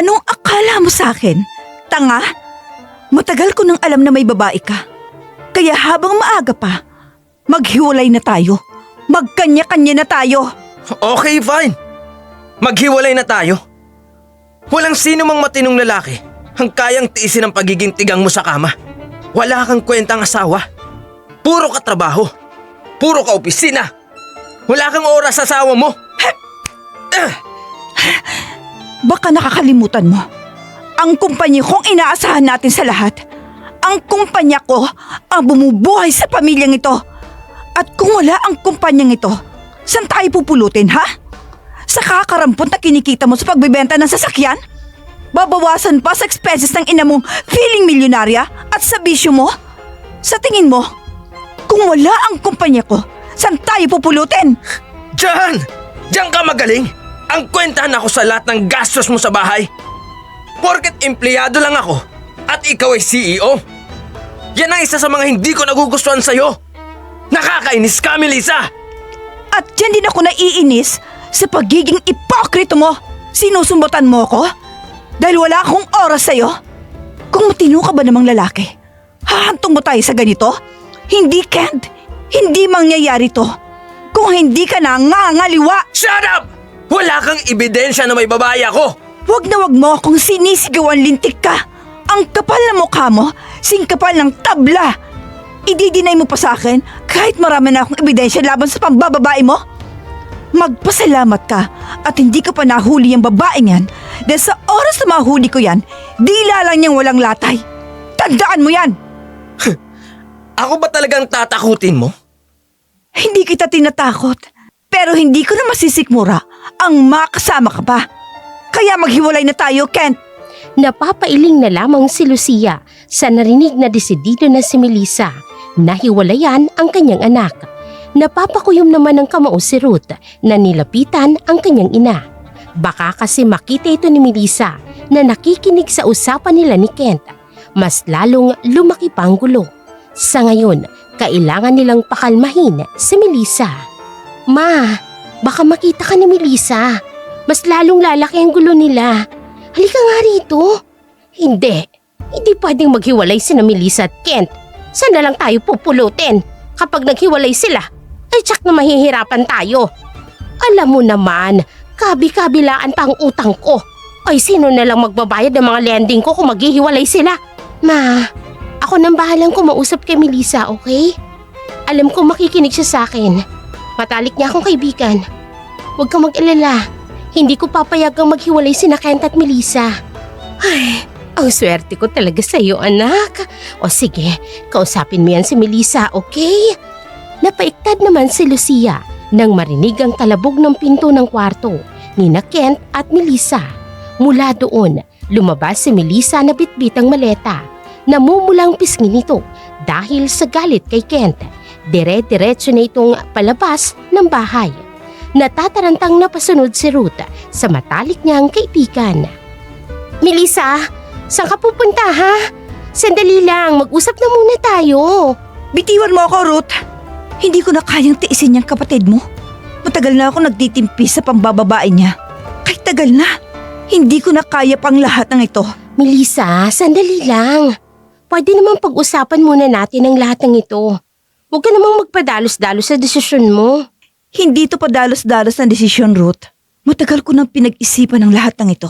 Anong akala mo sa akin? Tanga? Matagal ko nang alam na may babae ka. Kaya habang maaga pa, maghiwalay na tayo. Magkanya-kanya na tayo. Okay, fine. Maghiwalay na tayo. Walang sino mang matinong lalaki ang kayang tiisin ang pagiging tigang mo sa kama. Wala kang kwentang asawa. Puro ka trabaho. Puro ka opisina. Wala kang oras sa asawa mo. Baka nakakalimutan mo. Ang kumpanya kong inaasahan natin sa lahat. Ang kumpanya ko ang bumubuhay sa pamilyang ito. At kung wala ang kumpanyang ito, saan tayo pupulutin, ha? Sa kakarampot na kinikita mo sa pagbibenta ng sasakyan? Babawasan pa sa expenses ng ina mong feeling milyonarya at sa bisyo mo? Sa tingin mo, kung wala ang kumpanya ko, saan tayo pupulutin? Diyan ka magaling. Ang kwentahan ako sa lahat ng gastos mo sa bahay. Porket empleyado lang ako at ikaw ay CEO. Yan ang isa sa mga hindi ko nagugustuhan sa'yo. Nakakainis ka, Melissa! At dyan din ako naiinis sa pagiging ipokrito mo. Sinusumbutan mo ko? Dahil wala akong oras sa'yo? Kung matino ka ba namang lalaki, hahantong mo tayo sa ganito? Hindi, Kent. Hindi mangyayari to. Kung hindi ka na ngangaliwa. Shut up! Wala kang ebidensya na may babae ako. Wag na wag mo akong sinisigawan, lintik ka. Ang kapal na mukha mo, singkapal ng tabla. Ididinay mo pa sa akin kahit marami na akong ebidensya laban sa pambababae mo? Magpasalamat ka at hindi ka pa nahuli yung babaeng yan dahil sa oras na mahuli ko yan, dila lang niyang walang latay. Tandaan mo yan! Ako ba talagang tatakutin mo? Hindi kita tinatakot, pero hindi ko na masisikmura ang makasama ka pa. Kaya maghiwalay na tayo, Kent. Napapailing na lamang si Lucia sa narinig na desidido na si Melissa na hiwalayan ang kanyang anak. Napapakuyom naman ng kamao si Ruth na nilapitan ang kanyang ina. Baka kasi makita ito ni Melissa na nakikinig sa usapan nila ni Kent. Mas lalong lumaki pa ang gulo. Sa ngayon, kailangan nilang pakalmahin si Melissa. Ma, baka makita ka ni Melissa. Mas lalong lalaki ang gulo nila. Halika nga rito. Hindi pwedeng maghiwalay sina Melissa at Kent. Saan na lang tayo pupulutin? Kapag naghiwalay sila, ay tsak na mahihirapan tayo. Alam mo naman, kabi-kabilaan pa ang utang ko. Ay sino na lang magbabayad ng mga lending ko kung maghihiwalay sila? Ma, ako nang bahalang kumausap kay Melissa, okay? Alam ko makikinig siya sa akin. Matalik niya akong kaibigan. Huwag kang mag-alala. Hindi ko papayagang maghiwalay sina Kent at Melissa. Ay, ang swerte ko talaga sa iyo, anak. O sige, kausapin mo yan si Melissa, okay? Napaiktad naman si Lucia nang marinig ang talabog ng pinto ng kwarto ni na Kent at Melissa. Mula doon, lumabas si Melissa na bitbit ang maleta. Namumulang pisngi nito dahil sa galit kay Kent. Dire-diretso na itong palabas ng bahay. Natatarantang napasunod si Ruth sa matalik niyang kaibigan. Melissa, saan ka pupunta ha? Sandali lang, mag-usap na muna tayo. Bitiwan mo ako, Ruth. Hindi ko na kayang tiisin niyang kapatid mo. Matagal na ako nagtitimpi sa pambababae niya. Kahit tagal na, hindi ko na kaya pang lahat ng ito. Melissa, sandali lang. Pwede namang pag-usapan muna natin ang lahat ng ito. Huwag ka namang magpadalos-dalos sa desisyon mo. Hindi ito padalos-dalos na desisyon, Ruth. Matagal ko nang pinag-isipan ang lahat ng ito.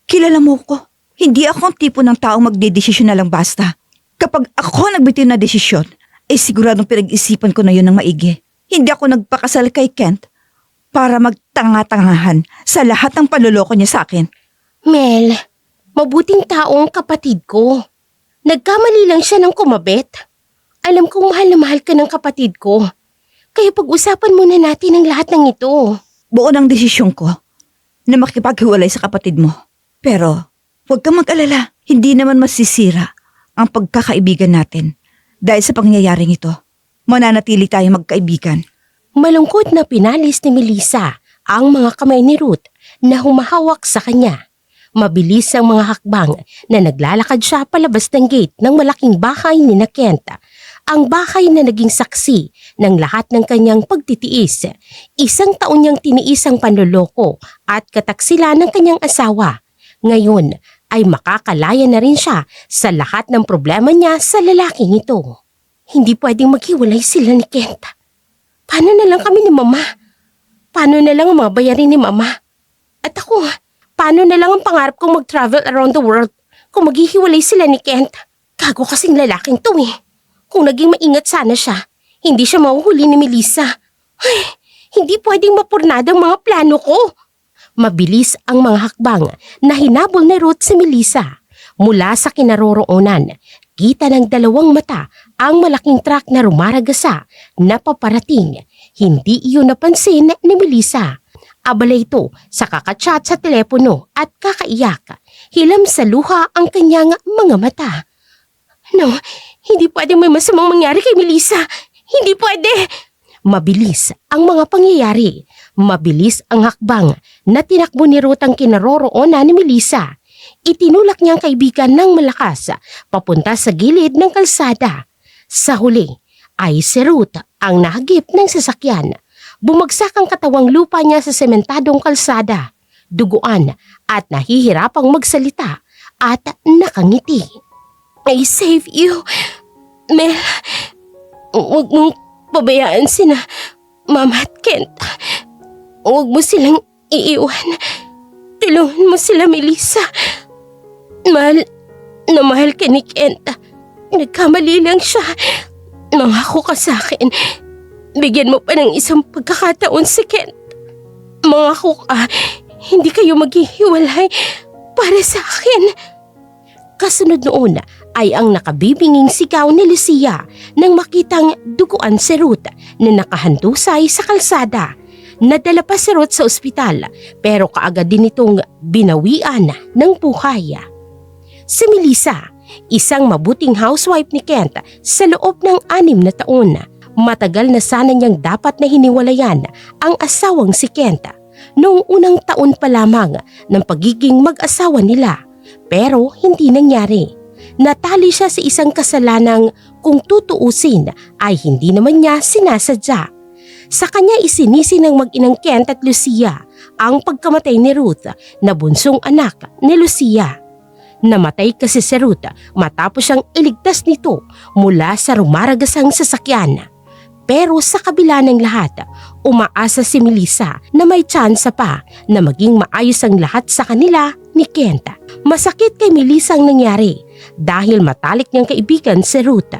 Kilala mo ko. Hindi ako ang tipo ng taong magdedesisyon na lang basta. Kapag ako nagbitiw na desisyon, ay siguradong pinag-isipan ko na yun ng maigi. Hindi ako nagpakasal kay Kent para magtanga-tangahan sa lahat ng panloloko niya sa akin. Mel, mabuting taong kapatid ko. Nagkamali lang siya ng kumabit. Alam kong mahal na mahal ka ng kapatid ko. Kaya pag-usapan muna natin ang lahat ng ito. Buo ng desisyon ko na makipaghiwalay sa kapatid mo. Pero huwag kang mag-alala, hindi naman masisira ang pagkakaibigan natin dahil sa pangyayaring ito. Mananatili tayong magkaibigan. Malungkot na pinalis ni Melissa ang mga kamay ni Ruth na humahawak sa kanya. Mabilis ang mga hakbang na naglalakad siya palabas ng gate ng malaking bahay ni na Kent. Ang bahay na naging saksi ng lahat ng kanyang pagtitiis. 1 taon niyang tiniis ang panloloko at kataksilan ng kanyang asawa. Ngayon ay makakalaya na rin siya sa lahat ng problema niya sa lalaking ito. Hindi pwedeng maghiwalay sila ni Kent. Paano na lang kami ni Mama? Paano na lang ang mga bayarin ni Mama? At ako, paano na lang ang pangarap kong mag-travel around the world kung maghihiwalay sila ni Kent? Gago kasing lalaking to eh. Kung naging maingat sana siya, hindi siya mahuhuli ni Melissa. Ay, hindi pwedeng mapurnada ang mga plano ko. Mabilis ang mga hakbang na hinabol ni Ruth si Melissa. Mula sa kinaroroonan, kita ng dalawang mata ang malaking truck na rumaragasa na paparating. Hindi iyon napansin ni Melissa. Abala ito sa kakachat sa telepono at kakaiyak. Hilam sa luha ang kanyang mga mata. No, hindi pwede may masamang mangyari kay Melissa. Hindi pwede! Mabilis ang mga pangyayari. Mabilis ang hakbang na tinakbo ni Ruth ang kinaroroonan ni Melissa. Itinulak niya ang kaibigan ng malakas papunta sa gilid ng kalsada. Sa huli ay si Ruth ang nahagip ng sasakyan. Bumagsak ang katawang lupa niya sa sementadong kalsada. Duguan at nahihirapang magsalita at nakangiti. I save you, Mel. Huwag mong pabayaan sina Mama at Kent. Huwag mo silang iiwan. Tulungan mo sila, Melissa. Mahal na mahal ka ni Kent. Nagkamali lang siya. Mangako ka sa akin. Bigyan mo pa ng isang pagkakataon si Kent. Mangako ka, hindi kayo maghihiwalay para sa akin. Kasunod noon ay ang nakabibinging sigaw ni Lucia nang makitang duguan si Ruth na nakahandusay sa kalsada. Nadala pa si Ruth sa ospital pero kaagad din itong binawian ng buhay. Si Melissa, isang mabuting housewife ni Kent sa loob ng 6 na taon. Matagal na sana niyang dapat na hiniwalayan ang asawang si Kent noong unang taon pa lamang ng pagiging mag-asawa nila. Pero hindi nangyari. Natali siya sa isang kasalanang kung tutuusin ay hindi naman niya sinasadya. Sa kanya isinisi ng mag-inang Kent at Lucia ang pagkamatay ni Ruth na bunsong anak ni Lucia. Namatay kasi si Ruth matapos siyang iligtas nito mula sa rumaragasang sasakyan. Pero sa kabila ng lahat, umaasa si Melissa na may tsansa pa na maging maayos ang lahat sa kanila ni Kent. Masakit kay Melissa ang nangyari dahil matalik niyang kaibigan si Ruth.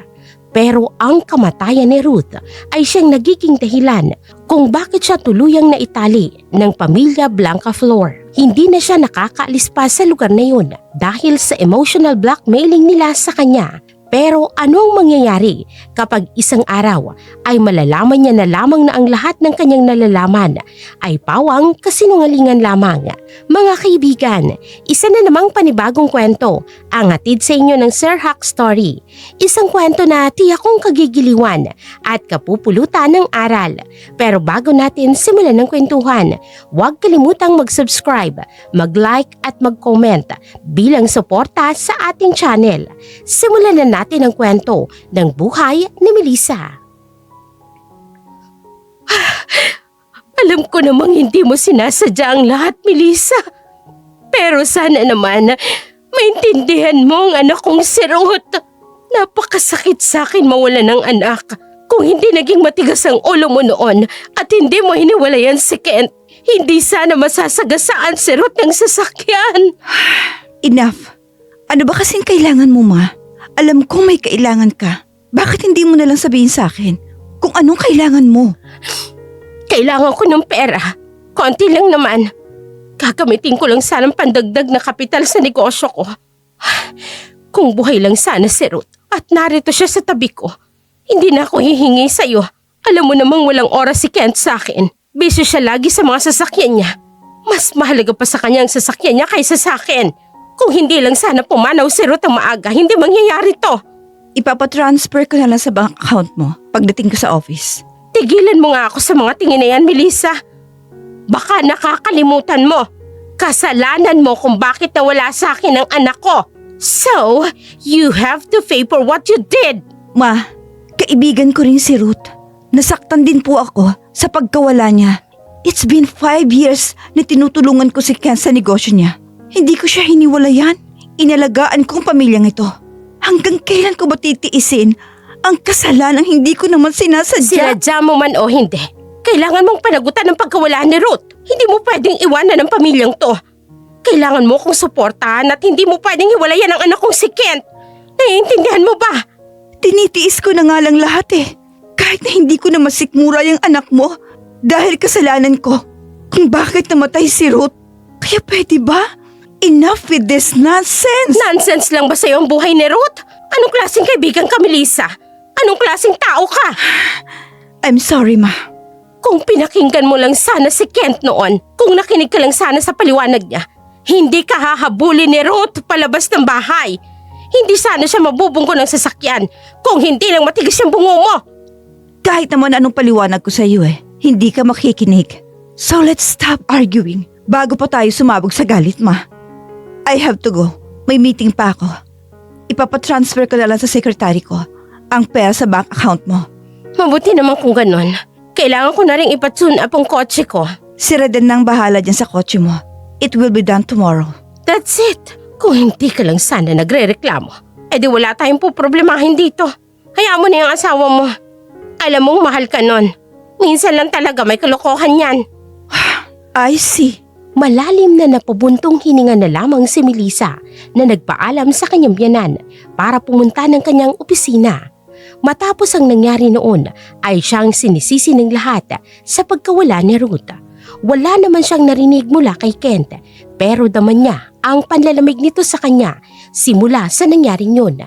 Pero ang kamatayan ni Ruth ay siyang nagiging dahilan kung bakit siya tuluyang naitali ng pamilya Blancaflor. Hindi na siya nakakaalis pa sa lugar na yun dahil sa emotional blackmailing nila sa kanya. Pero ano ang mangyayari kapag isang araw ay malalaman niya na lamang na ang lahat ng kanyang nalalaman ay pawang kasinungalingan lamang? Mga kaibigan, isa na namang panibagong kwento ang hatid sa inyo ng Sir Huck Story. Isang kwento na tiyak kong kagigiliwan at kapupulutan ng aral. Pero bago natin simulan ng kwentuhan, huwag kalimutang mag-subscribe, mag-like at mag-comment bilang suporta sa ating channel. Simulan na natin ang kwento ng buhay ni Melissa. Alam ko namang hindi mo sinasadya ang lahat, Melissa. Pero sana naman maintindihan mo ang anak kong si Ruth. Napakasakit sa akin mawala ng anak. Kung hindi naging matigas ang ulo mo noon at hindi mo hiniwalayan si Kent, hindi sana masasagasaan si Ruth ng sasakyan. Enough. Ano ba kasing kailangan mo, Ma? Alam kong may kailangan ka. Bakit hindi mo nalang sabihin sa akin kung anong kailangan mo? Kailangan ko ng pera. Konti lang naman. Gagamitin ko lang sanang pandagdag na kapital sa negosyo ko. Kung buhay lang sana si Ruth at narito siya sa tabi ko, hindi na ako hihingi sa'yo. Alam mo namang walang oras si Kent sa akin. Busy siya lagi sa mga sasakyan niya. Mas mahalaga pa sa kanya ang sasakyan niya kaysa sa akin. Kung hindi lang sana pumanaw si Ruth ang maaga, hindi mangyayari to. Ipapatransfer ko na lang sa bank account mo pagdating ko sa office. Tigilan mo nga ako sa mga tingin na yan, Melissa. Baka nakakalimutan mo. Kasalanan mo kung bakit nawala sa akin ang anak ko. So, you have to pay for what you did. Ma, kaibigan ko rin si Ruth. Nasaktan din po ako sa pagkawala niya. It's been 5 years na tinutulungan ko si Ken sa negosyo niya. Hindi ko siya hiniwalayan. Inalagaan kong pamilyang ito. Hanggang kailan ko ba titiisin ang kasalanang hindi ko naman sinasadya? Sinadya mo man o hindi, kailangan mong panagutan ng pagkawala ni Ruth. Hindi mo pwedeng iwanan ang pamilyang to. Kailangan mo kong suportahan at hindi mo pwedeng hiwalayan ang anak kong si Kent. Naiintindihan mo ba? Tinitiis ko na nga lang lahat eh. Kahit na hindi ko na masikmura yung anak mo dahil kasalanan ko kung bakit namatay si Ruth. Kaya pwede ba? Enough with this nonsense! Nonsense lang ba sa'yo ang buhay ni Ruth? Anong klaseng kaibigan ka, Melissa? Anong klaseng tao ka? I'm sorry, Ma. Kung pinakinggan mo lang sana si Kent noon, kung nakinig ka lang sana sa paliwanag niya, hindi ka hahabulin ni Ruth palabas ng bahay. Hindi sana siya mabubunggo ng sasakyan kung hindi lang matigas yung bungo mo. Kahit naman anong paliwanag ko sa iyo hindi ka makikinig. So let's stop arguing bago pa tayo sumabog sa galit, Ma. I have to go. May meeting pa ako. Ipapatransfer ko na lang sa sekretary ko ang pera sa bank account mo. Mabuti naman kung ganon. Kailangan ko na rin ipatune up ang kotse ko. Si Reden nang bahala dyan sa kotse mo. It will be done tomorrow. That's it. Kung hindi ka lang sana nagre-reklamo, edi wala tayong poproblemahin dito. Hayaan mo na yung asawa mo. Alam mong mahal ka nun. Minsan lang talaga may kalokohan yan. I see. Malalim na napabuntong hininga na lamang si Melissa na nagpaalam sa kanyang biyanan para pumunta ng kanyang opisina. Matapos ang nangyari noon ay siyang sinisisi ng lahat sa pagkawala ni Ruth. Wala naman siyang narinig mula kay Kent pero daman niya ang panlalamig nito sa kanya simula sa nangyaring yun.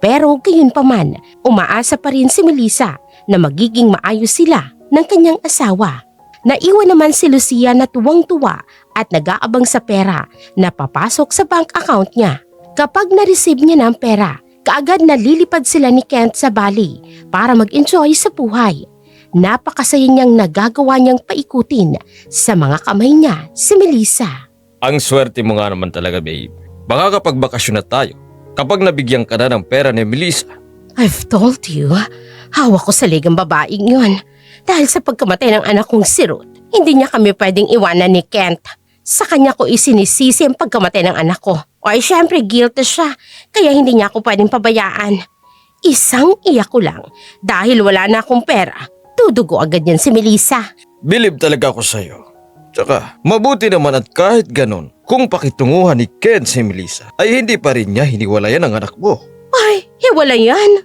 Pero gayon pa man, umaasa pa rin si Melissa na magiging maayos sila ng kanyang asawa. Naiwan naman si Lucia na tuwang-tuwa at nag-aabang sa pera na papasok sa bank account niya. Kapag na-receive niya ng pera, kaagad nalilipad sila ni Kent sa Bali para mag-enjoy sa buhay. Napakasaya niyang nagagawa niyang paikutin sa mga kamay niya si Melissa. Ang swerte mo nga naman talaga, babe. Baka kapag bakasyon na tayo, kapag nabigyan ka na ng pera ni Melissa. I've told you, hawak ko sa ligang babaeng yun. Dahil sa pagkamatay ng anak kong si Ruth, hindi niya kami pwedeng iwanan ni Kent. Sa kanya ko isinisisi ang pagkamatay ng anak ko. O ay syempre guilty siya, kaya hindi niya ako pwedeng pabayaan. Isang iyak ko lang, dahil wala na akong pera, tudugo agad yan si Melissa. Bilib talaga ako sa'yo. Tsaka, mabuti naman at kahit ganon, kung pakitunguhan ni Ken si Melissa, ay hindi pa rin niya hiniwalayan ang anak mo. Ay, hiwala yan.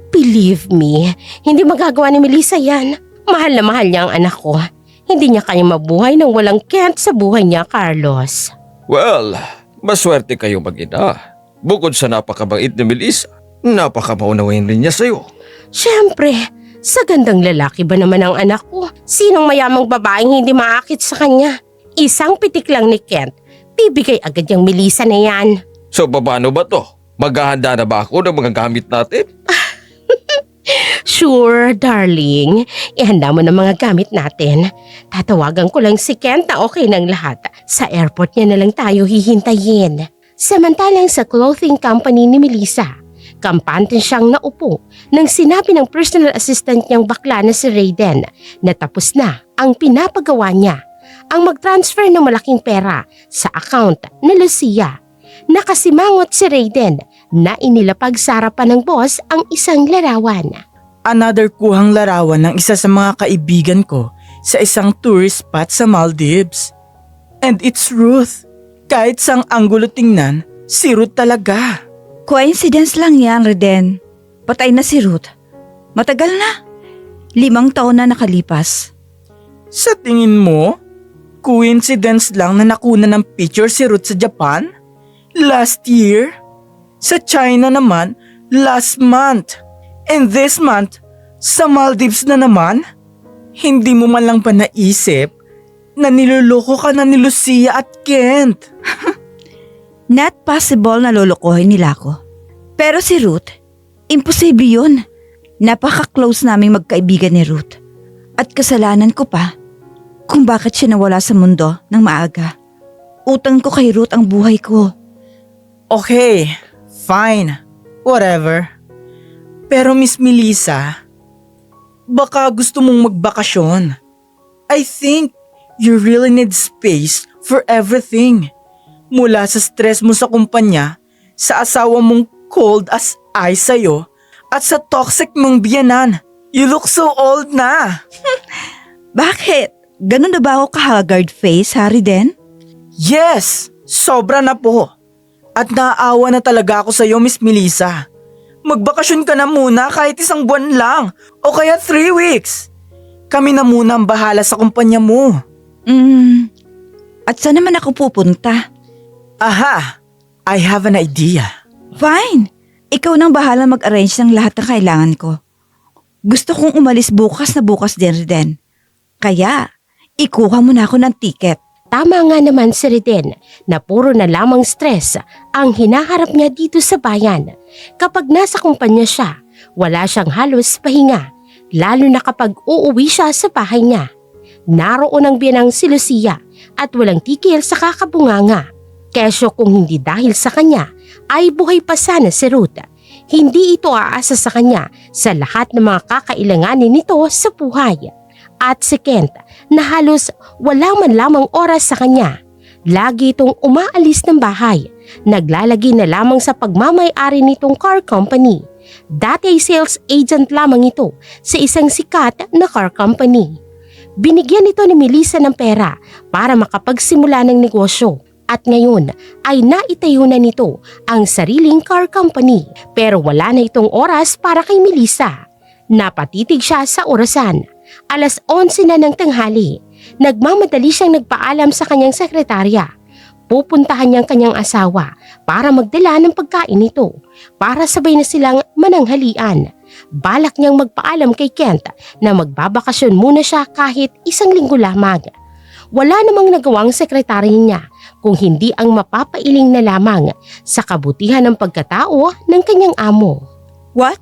Believe me, hindi magagawa ni Melissa yan. Mahal na mahal niya ang anak ko. Hindi niya kaya mabuhay nang walang Kent sa buhay niya, Carlos. Well, maswerte kayo mag-ina. Bukod sa napakabait ni Melissa, napakamaunawain rin niya sa'yo. Siyempre, sa gandang lalaki ba naman ang anak ko? Sinong mayamang babaeng hindi maakit sa kanya? Isang pitik lang ni Kent, bibigay agad yung Melissa na yan. So, paano ba to? Maghahanda na ba ako ng mga gamit natin? Sure, darling. Ihanda mo na mga gamit natin. Tatawagan ko lang si Kent na okay ng lahat. Sa airport niya na lang tayo hihintayin. Samantalang sa clothing company ni Melissa, kampante siyang naupo nang sinabi ng personal assistant niyang bakla na si Rayden na tapos na ang pinapagawa niya, ang mag-transfer ng malaking pera sa account ni Lucia. Nakasimangot si Rayden na inilapag sa harapan ng boss ang isang larawan. Another kuhang larawan ng isa sa mga kaibigan ko sa isang tourist spot sa Maldives. And it's Ruth. Kahit sang anggulo tingnan, si Ruth talaga. Coincidence lang yan, Reden. Patay na si Ruth. Matagal na. 5 taon na nakalipas. Sa tingin mo, coincidence lang na nakuna ng picture si Ruth sa Japan? Last year? Sa China naman, last month. And this month, sa Maldives na naman? Hindi mo man lang pa naisip na niloloko ka na ni Lucia at Kent. Not possible na lolokohin nila ako. Pero si Ruth, imposible yun. Napaka-close naming magkaibigan ni Ruth. At kasalanan ko pa kung bakit siya nawala sa mundo ng maaga. Utang ko kay Ruth ang buhay ko. Okay, fine. Whatever. Pero Miss Melissa, baka gusto mong magbakasyon. I think you really need space for everything. Mula sa stress mo sa kumpanya, sa asawa mong cold as ice sa'yo, at sa toxic mong biyanan. You look so old na. Bakit? Ganun na ba ako ka-haggard face, Harry Den? Yes, sobra na po. At naaawa na talaga ako sa'yo, Miss Melissa. Magbakasyon ka na muna kahit 1 buwan lang o kaya 3 weeks. Kami na muna ang bahala sa kumpanya mo. At saan naman ako pupunta? Aha, I have an idea. Fine. Ikaw nang bahala mag-arrange ng lahat ng kailangan ko. Gusto kong umalis bukas na bukas din. Kaya, ikuha mo na ako ng ticket. Tama nga naman si Reden na puro na lamang stress ang hinaharap niya dito sa bayan. Kapag nasa kumpanya siya, wala siyang halos pahinga, lalo na kapag uuwi siya sa bahay niya. Naroon ang biyanang si Lucia at walang tigil sa kakabunganga. Kesyo kung hindi dahil sa kanya, ay buhay pa sana si Ruth. Hindi ito aasa sa kanya sa lahat ng mga kakailanganin nito sa buhay. At si Kent na halos wala man lamang oras sa kanya. Lagi itong umaalis ng bahay. Naglalagi na lamang sa pagmamay-ari nitong car company. Dati ay sales agent lamang ito sa isang sikat na car company. Binigyan ito ni Melissa ng pera para makapagsimula ng negosyo. At ngayon ay naitayo na nito ang sariling car company. Pero wala na itong oras para kay Melissa. Napatitig siya sa orasan. 11:00 na ng tanghali. Nagmamadali siyang nagpaalam sa kanyang sekretarya. Pupuntahan niyang kanyang asawa para magdala ng pagkain nito para sabay na silang mananghalian. Balak niyang magpaalam kay Kent na magbabakasyon muna siya kahit 1 linggo lamang. Wala namang nagawang sekretarya niya kung hindi ang mapapailing na lamang sa kabutihan ng pagkatao ng kanyang amo. What?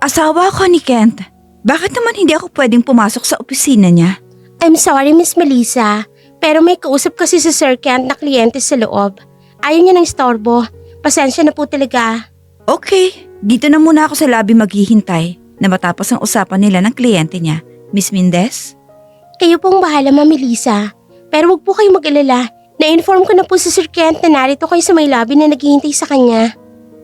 Asawa ako ni Kent. Bakit naman hindi ako pwedeng pumasok sa opisina niya? I'm sorry, Miss Melissa, pero may kausap kasi si Sir Kent na kliyente sa loob. Ayaw niya ng istorbo. Pasensya na po talaga. Okay, dito na muna ako sa lobby maghihintay na matapos ang usapan nila ng kliyente niya. Miss Mendez? Kayo pong bahala, Ma'am Melissa. Pero wag po kayo mag-alala. Na-inform ko na po si Sir Kent na narito kayo sa may lobby na naghihintay sa kanya.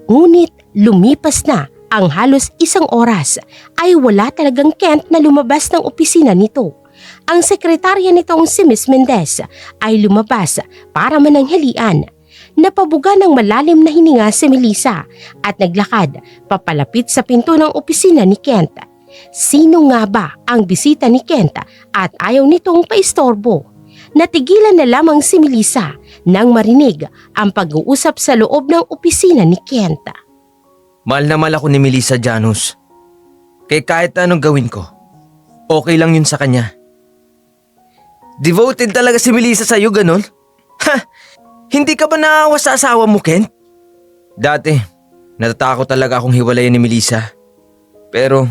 Ngunit lumipas na ang halos 1 oras ay wala talagang Kent na lumabas ng opisina nito. Ang sekretarya nitong si Miss Mendez ay lumabas para mananghalian. Napabuga ng malalim na hininga si Melissa at naglakad papalapit sa pinto ng opisina ni Kent. Sino nga ba ang bisita ni Kent at ayaw nitong paistorbo? Natigilan na lamang si Melissa nang marinig ang pag-uusap sa loob ng opisina ni Kent. Mahal na mahal ako ni Melissa Janus. Kaya kahit anong gawin ko, okay lang yun sa kanya. Devoted talaga si Melissa sa'yo, ganun? Ha! Hindi ka ba naawa sa asawa mo, Kent? Dati, natatakot talaga akong hiwalayan ni Melissa. Pero,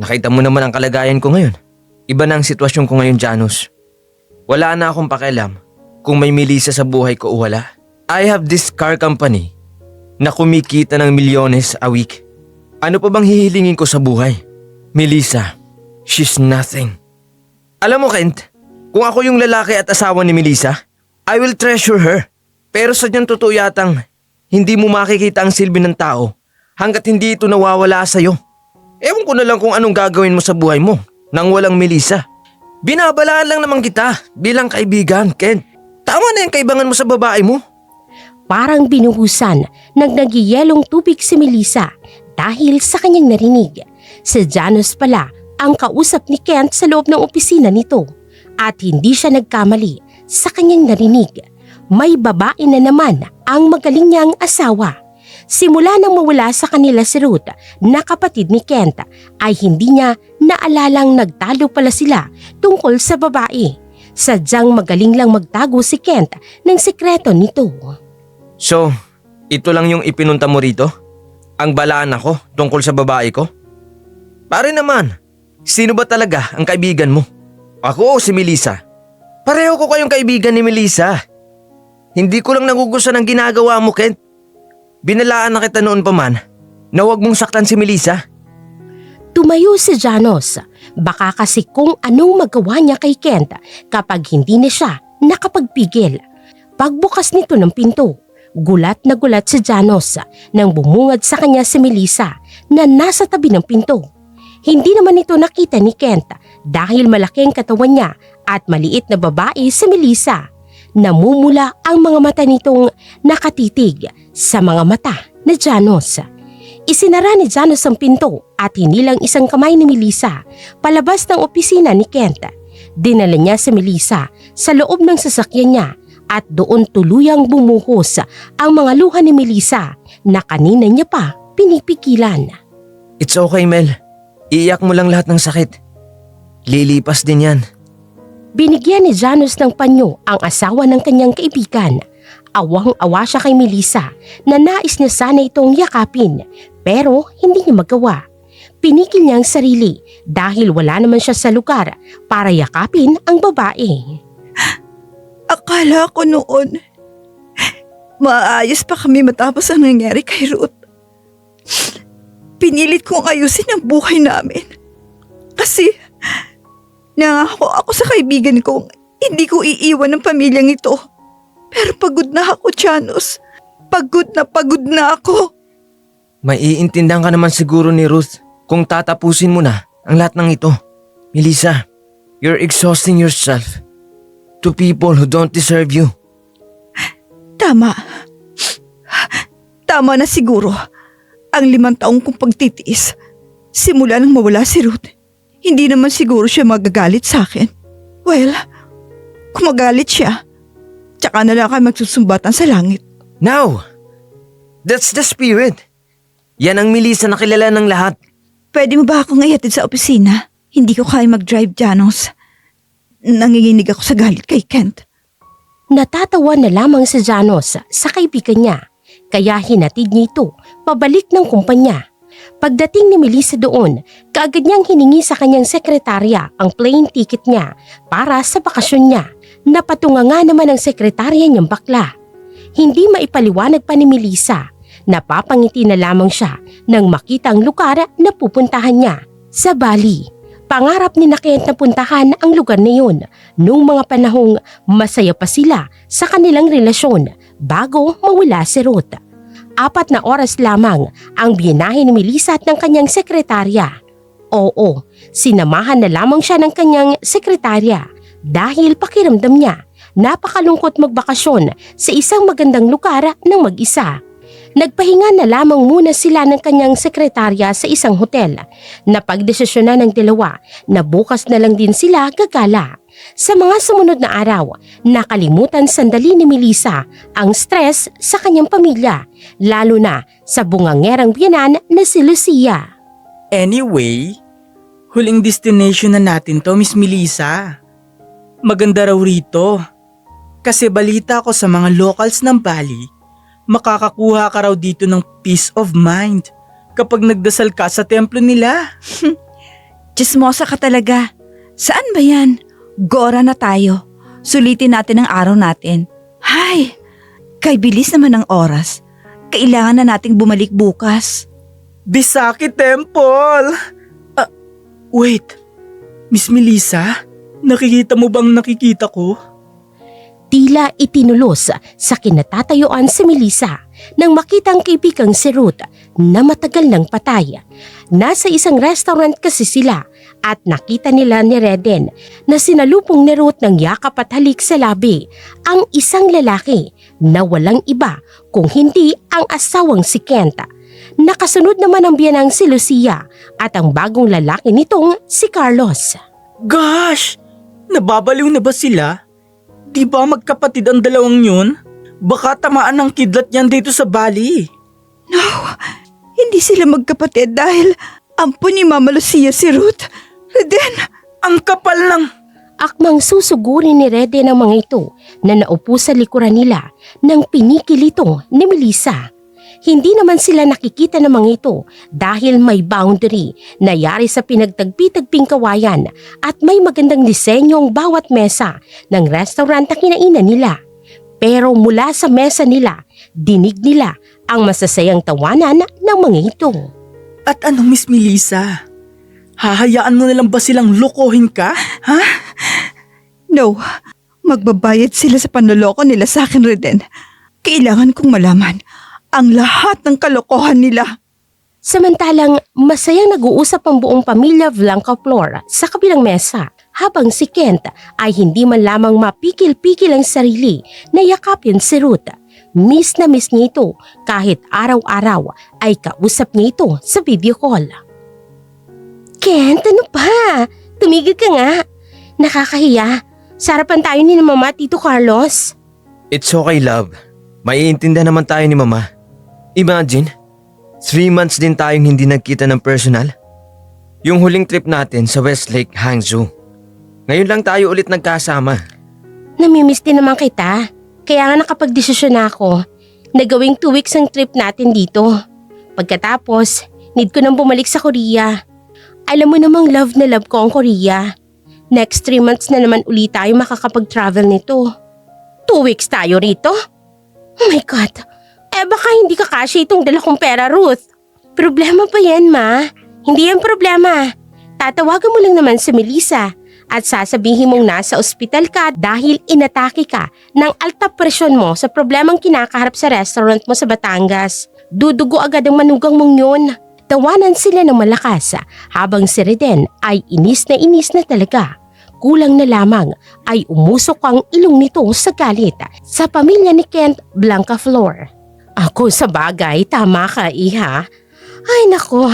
nakita mo naman ang kalagayan ko ngayon. Iba na ang sitwasyon ko ngayon, Janus. Wala na akong pakialam kung may Melissa sa buhay ko o wala. I have this car company na kumikita ng milyones a week. Ano pa bang hihilingin ko sa buhay? Melissa, she's nothing. Alam mo, Kent, kung ako yung lalaki at asawa ni Melissa, I will treasure her. Pero sadyang totoo yatang hindi mo makikita ang silbi ng tao hanggat hindi ito nawawala sa'yo. Ewan ko na lang kung anong gagawin mo sa buhay mo nang walang Melissa. Binabalaan lang naman kita bilang kaibigan, Kent. Tama na yung kaibangan mo sa babae mo. Parang binuhusan ng nagyayelong tubig si Melissa dahil sa kanyang narinig. Si Janus pala ang kausap ni Kent sa loob ng opisina nito at hindi siya nagkamali sa kanyang narinig. May babae na naman ang magaling niyang asawa. Simula nang mawala sa kanila si Ruth na kapatid ni Kent ay hindi niya naalalang nagtalo pala sila tungkol sa babae. Sadyang magaling lang magtago si Kent ng sekreto nito. So, ito lang yung ipinunta mo rito? Ang balaan ako tungkol sa babae ko? Pare naman, sino ba talaga ang kaibigan mo? Ako o si Melissa? Pareho ko kayong kaibigan ni Melissa. Hindi ko lang nagugustuhan ang ginagawa mo, Kent. Binalaan na kita noon pa man na huwag mong saktan si Melissa. Tumayo si Janus. Baka kasi kung anong magawa niya kay Kent kapag hindi na siya nakapagpigil. Pagbukas nito ng pinto, gulat na gulat si Janos nang bumungad sa kanya si Melissa na nasa tabi ng pinto. Hindi naman ito nakita ni Kent dahil malaki ang katawan niya at maliit na babae si Melissa. Namumula ang mga mata nitong nakatitig sa mga mata ni Janos. Isinara ni Janos ang pinto at hinilang isang kamay ni Melissa palabas ng opisina ni Kent. Dinala niya si Melissa sa loob ng sasakyan niya at doon tuluyang bumuhos ang mga luha ni Melissa na kanina niya pa pinipigilan. It's okay, Mel. Iiyak mo lang lahat ng sakit. Lilipas din yan. Binigyan ni Janos ng panyo ang asawa ng kanyang kaibigan. Awang-awa siya kay Melissa na nais niya sana itong yakapin pero hindi niya magawa. Pinigil niya ang sarili dahil wala naman siya sa lugar para yakapin ang babae. Akala ko noon, maayos pa kami matapos ang nangyari kay Ruth. Pinilit kong ayusin ang buhay namin. Kasi nangako ako sa kaibigan kong hindi ko iiwan ang pamilyang ito. Pero pagod na ako, Janos. Pagod na ako. Maiintindihan ka naman siguro ni Ruth kung tatapusin mo na ang lahat ng ito. Melissa, you're exhausting yourself to people who don't deserve you. Tama. Tama na siguro ang 5 taong kong pagtitiis. Simula nang mawala si Ruth, hindi naman siguro siya magagalit sa akin. Well, kung magalit siya, tsaka na lang kayo magsusumbatan sa langit. Now, that's the spirit. Yan ang Melissa na kilala ng lahat. Pwede mo ba akong ihatid sa opisina? Hindi ko kaya mag-drive, Janos. Nanginginig ako sa galit kay Kent. Natatawa na lamang si Janos sa kaibigan niya kaya hinatid niya ito pabalik ng kumpanya. Pagdating ni Melissa doon, kaagad niyang hiningi sa kanyang sekretarya ang plane ticket niya para sa bakasyon niya. Napatunga nga naman ang sekretarya niyang bakla. Hindi maipaliwanag pa ni Melissa. Napapangiti na lamang siya nang makita ang lugar na pupuntahan niya sa Bali. Pangarap ni Kent na puntahan ang lugar na yun noong mga panahong masaya pa sila sa kanilang relasyon bago mawala si Ruth. 4 na oras lamang ang biyanahe ni Melissa at ng kanyang sekretarya. Oo, sinamahan na lamang siya ng kanyang sekretarya dahil pakiramdam niya napakalungkot magbakasyon sa isang magandang lugar ng mag-isa. Nagpahinga na lamang muna sila ng kanyang sekretarya sa isang hotel. Napagdesisyonan ng dalawa na bukas na lang din sila gagala. Sa mga sumunod na araw, nakalimutan sandali ni Melissa ang stress sa kanyang pamilya, lalo na sa bungangerang biyanan na si Lucia. Anyway, huling destination na natin to, Miss Melissa. Maganda raw rito. Kasi balita ko sa mga locals ng Bali, makakakuha ka raw dito ng peace of mind kapag nagdasal ka sa templo nila. Chismosa ka talaga. Saan ba yan? Gora na tayo. Sulitin natin ang araw natin. Hay! Kay bilis naman ng oras. Kailangan na nating bumalik bukas. Bisaki Temple! Wait, Miss Melissa, nakikita mo bang nakikita ko? Tila itinulos sa kinatatayuan si Melissa nang makita ang kaibigang si Ruth na matagal nang patay. Nasa isang restaurant kasi sila at nakita nila ni Reden na sinalubong ni Ruth ng yakap at halik sa labi ang isang lalaki na walang iba kung hindi ang asawang si Kent. Nakasunod naman ang biyanang si Lucia at ang bagong lalaki nitong si Carlos. Gosh! Nababaliw na ba sila? Di ba magkapatid ang dalawang yun? Baka tamaan ng kidlat yan dito sa Bali. No, hindi sila magkapatid dahil ampun ni Mama Lucia si Ruth. Reden, Ang kapal ng... Akmang susugurin ni Reden ang mga ito na naupo sa likuran nila nang pinikil ito ni Melissa. Hindi naman sila nakikita ng mga ito dahil may boundary na yari sa pinagtagpi-tagping kawayan at may magandang disenyo ang bawat mesa ng restaurant na kinainan nila. Pero mula sa mesa nila, dinig nila ang masasayang tawanan ng mga ito. At ano, Miss Melissa? Hahayaan mo na lang ba silang lokohin ka? Ha? no. Magbabayad sila sa panloloko nila sa akin, Reden. Kailangan kong malaman ang lahat ng kalokohan nila. Samantalang masayang nag-uusap ang buong pamilya Blancaflor sa kabilang mesa habang si Kent ay hindi man lamang mapikil-pikil ang sarili na yakapin si Ruth. Miss na miss niya ito kahit araw-araw ay kausap niya ito sa video call. Kent, ano ba? Tumigil ka nga. Nakakahiya. Sarapan tayo ni Mama at Tito Carlos. It's okay, love. Maiintindihan naman tayo ni Mama. Imagine, 3 months din tayong hindi nagkita ng personal. Yung huling trip natin sa Westlake, Hangzhou. Ngayon lang tayo ulit nagkasama. Namimiss din naman kita. Kaya nga nakapagdesisyon na ako na gawing 2 weeks ang trip natin dito. Pagkatapos, need ko nang bumalik sa Korea. Alam mo namang love na love ko ang Korea. Next 3 months na naman ulit tayo makakapag-travel nito. 2 weeks tayo rito? Oh my God! Baka hindi kakasya itong dala kong pera, Ruth. Problema pa yan, Ma. Hindi yan problema. Tatawagan mo lang naman si Melissa at sasabihin mong nasa ospital ka dahil inatake ka ng alta presyon mo sa problemang kinakaharap sa restaurant mo sa Batangas. Dudugo agad ang manugang mong yun. Tawanan sila ng malakas habang si Reden ay inis na talaga. Kulang na lamang ay umusok ang ilong nito sa galit sa pamilya ni Kent Blancaflor. Ako sa bagay, tama ka, Iha. Ay nako,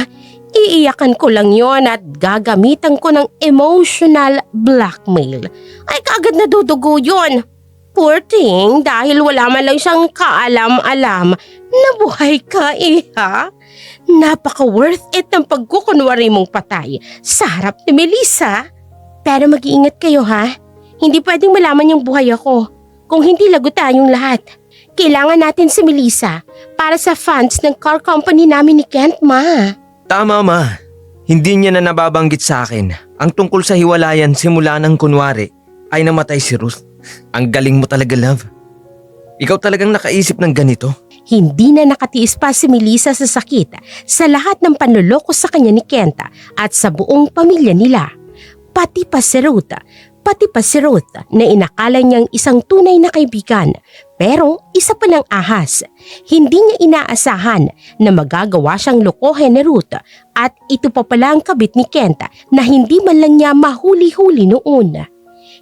iiyakan ko lang yon at gagamitan ko ng emotional blackmail. Ay kaagad na dudugo yun. Poor thing, dahil wala man lang siyang kaalam-alam. Nabuhay ka, Iha. Napaka-worth it ng pagkukunwari mong patay sa harap ni Melissa. Pero mag-iingat kayo, ha? Hindi pwedeng malaman yung buhay ako. Kung hindi lagot tayong lahat. Kailangan natin si Melissa para sa funds ng car company namin ni Kent, Ma. Tama, Ma. Hindi niya na nababanggit sa akin ang tungkol sa hiwalayan simula ng kunwari ay namatay si Ruth. Ang galing mo talaga, love. Ikaw talagang nakaisip ng ganito. Hindi na nakatiis pa si Melissa sa sakit sa lahat ng panloloko sa kanya ni Kent at sa buong pamilya nila. Pati pa si Ruth na inakala niyang isang tunay na kaibigan. Pero isa pa ng ahas, hindi niya inaasahan na magagawa siyang lokohin ni Ruth at ito pa pala ang kabit ni Kent na hindi man lang niya mahuli-huli noon.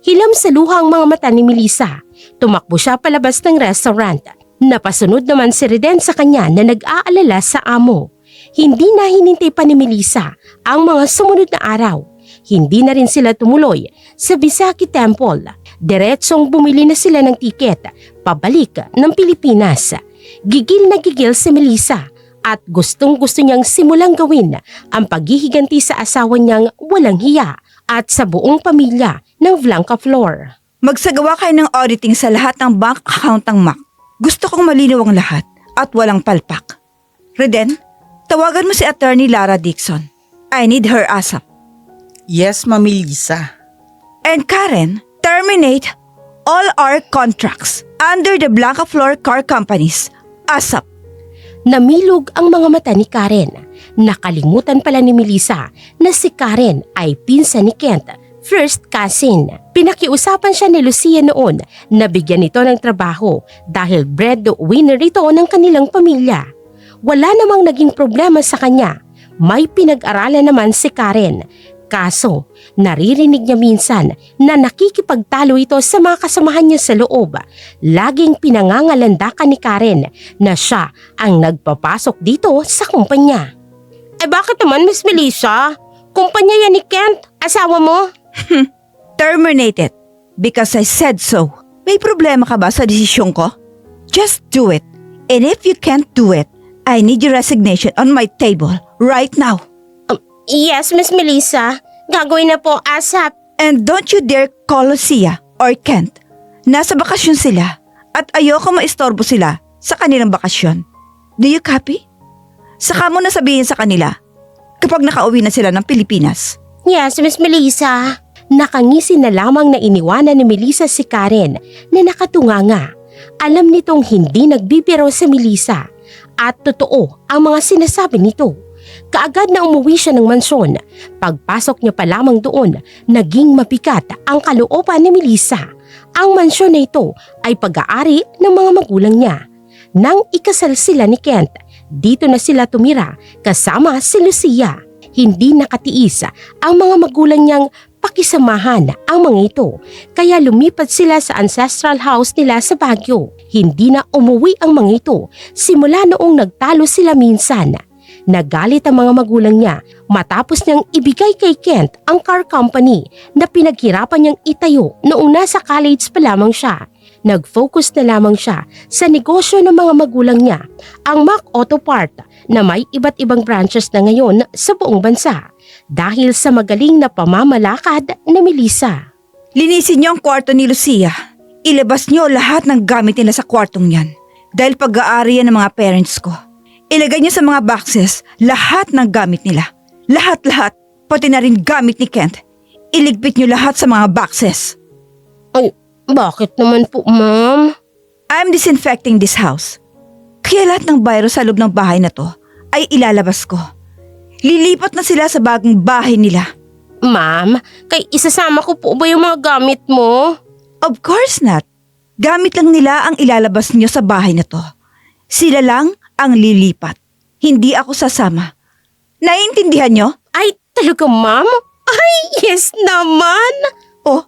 Hilam sa luha ang mga mata ni Melissa. Tumakbo siya palabas ng restaurant. Napasunod naman si Reden sa kanya na nag-aalala sa amo. Hindi na hinintay pa ni Melissa ang mga sumunod na araw. Hindi na rin sila tumuloy sa Visakhi Temple. Diretsong bumili na sila ng tiket pabalik ng Pilipinas. Gigil na gigil si Melissa at gustong-gusto niyang simulang gawin ang paghihiganti sa asawa niyang walang hiya at sa buong pamilya ng Blancaflor. Magsagawa kayo ng auditing sa lahat ng bank account ng Mac. Gusto kong malinaw ang lahat at walang palpak. Reden, tawagan mo si Attorney Lara Dixon. I need her ASAP. Yes, Mami Lisa. And Karen, terminate all our contracts under the Blancaflor Car Companies ASAP. Namilog ang mga mata ni Karen. Nakalimutan pala ni Melissa na si Karen ay pinsan ni Kent, first cousin. Pinakiusapan siya ni Lucia noon na bigyan ito ng trabaho dahil breadwinner ito ng kanilang pamilya. Wala namang naging problema sa kanya. May pinag-aralan naman si Karen. Kaso, naririnig niya minsan na nakikipagtalo ito sa mga kasamahan niya sa loob. Laging pinangangalandakan ni Karen na siya ang nagpapasok dito sa kumpanya. Bakit naman, Miss Melissa? Kumpanya yan ni Kent, asawa mo? Terminate it because I said so. May problema ka ba sa desisyon ko? Just do it. And if you can't do it, I need your resignation on my table right now. Yes, Miss Melissa. Gagawin na po, ASAP. And don't you dare call Lucia or Kent. Nasa bakasyon sila at ayoko maistorbo sila sa kanilang bakasyon. Do you copy? Saka mo na sabihin sa kanila kapag nakauwi na sila ng Pilipinas. Yes, Miss Melissa. Nakangisi na lamang na iniwanan ni Melissa si Karen na nakatunganga. Alam nitong hindi nagbibiro si Melissa at totoo ang mga sinasabi nito. Kaagad na umuwi siya ng mansyon. Pagpasok niya pa lamang doon, naging mabigat ang kalooban ni Melissa. Ang mansyon na ito ay pag-aari ng mga magulang niya. Nang ikasal sila ni Kent, dito na sila tumira kasama si Lucia. Hindi nakatiis ang mga magulang niyang pakisamahan ang mga ito, kaya lumipat sila sa ancestral house nila sa Baguio. Hindi na umuwi ang mga ito simula noong nagtalo sila minsan. Nagalit ang mga magulang niya matapos niyang ibigay kay Kent ang car company na pinaghirapan niyang itayo noong nasa college pa lamang siya. Nag-focus na lamang siya sa negosyo ng mga magulang niya, ang Mac Auto Part, na may iba't ibang branches na ngayon sa buong bansa dahil sa magaling na pamamalakad ni Melissa. Linisin niyo ang kwarto ni Lucia. Ilabas niyo lahat ng gamit nila sa kwartong yan. Dahil pag-aari yan ng mga parents ko. Ilagay niyo sa mga boxes lahat ng gamit nila. Lahat-lahat, pati na rin gamit ni Kent. Iligpit niyo lahat sa mga boxes. Ay, bakit naman po, ma'am? I'm disinfecting this house. Kaya lahat ng virus sa loob ng bahay na to ay ilalabas ko. Lilipat na sila sa bagong bahay nila. Ma'am, kay isasama ko po ba yung mga gamit mo? Of course not. Gamit lang nila ang ilalabas niyo sa bahay na to. Sila lang ang lilipat. Hindi ako sasama. Naiintindihan niyo? Ay, talaga, ma'am? Ay, yes naman! Oh,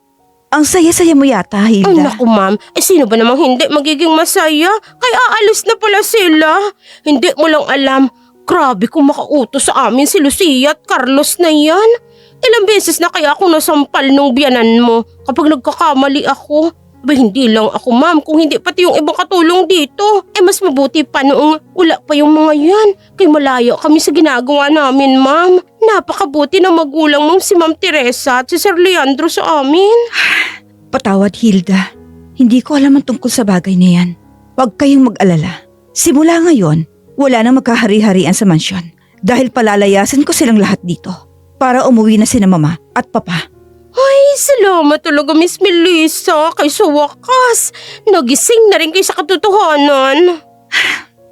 ang saya-saya mo yata, Ay, Hilda. naku, ma'am. Sino ba namang hindi magiging masaya? Kaya aalis na pala sila. Hindi mo lang alam. Grabe kung makautos sa amin si Lucia at Carlos na yan. Ilang beses na kaya ako nasampal nung biyanan mo kapag nagkakamali ako. Ba, hindi lang ako, ma'am, kung hindi pati yung ibang katulong dito. Mas mabuti pa noong wala pa yung mga yan. Kay malayo kami sa ginagawa namin, ma'am. Napakabuti ng magulang mong si Ma'am Teresa at si Sir Leandro sa amin. Patawad, Hilda. Hindi ko alam ang tungkol sa bagay na yan. Huwag kayong mag-alala. Simula ngayon, wala nang magkahari-harian sa mansyon. Dahil palalayasan ko silang lahat dito. Para umuwi na sina mama at papa. Ay, salamat talaga, Miss Melissa. Kay sa wakas, nagising na rin kayo sa katotohanan.